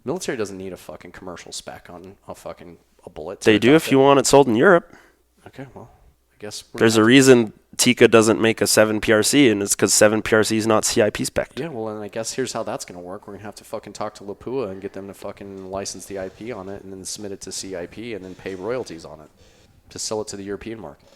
military doesn't need a fucking commercial spec on a bullet. They do if you want it sold in Europe. Okay, well, I guess there's a reason Tika doesn't make a 7 PRC, and it's because 7 PRC is not CIP spec. Yeah, well, and I guess here's how that's going to work. We're going to have to fucking talk to Lapua and get them to fucking license the IP on it and then submit it to CIP and then pay royalties on it to sell it to the European market.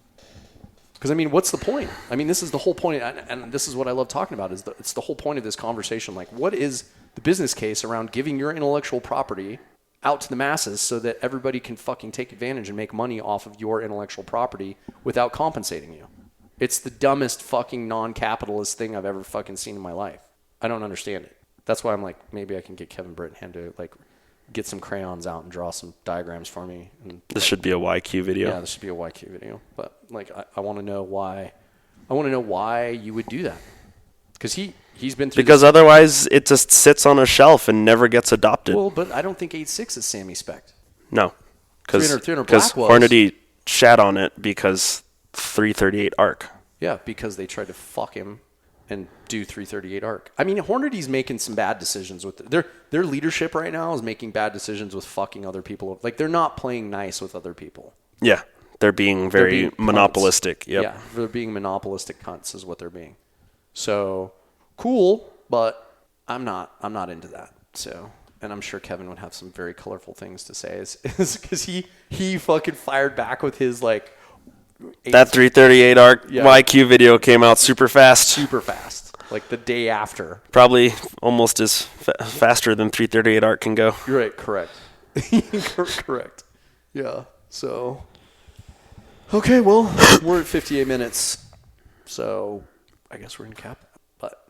Because, I mean, what's the point? I mean, this is the whole point, and this is what I love talking about, is it's the whole point of this conversation. Like, what is the business case around giving your intellectual property out to the masses so that everybody can fucking take advantage and make money off of your intellectual property without compensating you? It's the dumbest fucking non-capitalist thing I've ever fucking seen in my life. I don't understand it. That's why I'm like, maybe I can get Kevin Brittenham to like get some crayons out and draw some diagrams for me. And, this should be a YQ video. Yeah, this should be a YQ video. But like, I want to know why. I want to know why you would do that. Because he's been through. Because otherwise, it just sits on a shelf and never gets adopted. Well, but I don't think 8.6 is SAMI spec. No, because Black was. Hornady shat on it because 338 ARC. Yeah, because they tried to fuck him and do 338 ARC. I mean, Hornady's making some bad decisions with their leadership right now is making bad decisions with fucking other people. Like, they're not playing nice with other people. Yeah, they're being very monopolistic. Yep. Yeah, they're being monopolistic cunts is what they're being. So cool, but I'm not into that. So, and I'm sure Kevin would have some very colorful things to say, is because he fucking fired back with his like. That 338 ARC YQ video came out super fast. Like the day after. Probably almost as faster than 338 ARC can go. You're right, correct. Correct. Yeah, so. Okay, well, we're at 58 minutes. So I guess we're in cap. But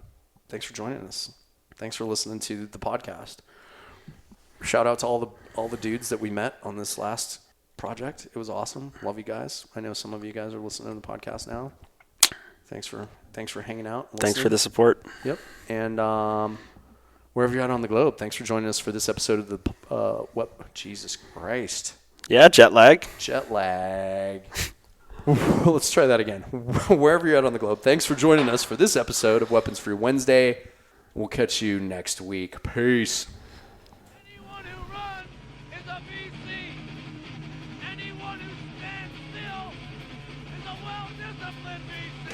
thanks for joining us. Thanks for listening to the podcast. Shout out to all the dudes that we met on this last project. It was awesome. Love you guys. I know some of you guys are listening to the podcast now. Thanks for hanging out. Thanks for the support. Yep. And wherever you're at on the globe, thanks for joining us for this episode of the Jesus Christ. Yeah, jet lag. Let's try that again. Wherever you're at on the globe, thanks for joining us for this episode of Weapons Free Wednesday. We'll catch you next week. Peace. Anyone who runs is a VC. Anyone who stands still is a well-disciplined VC.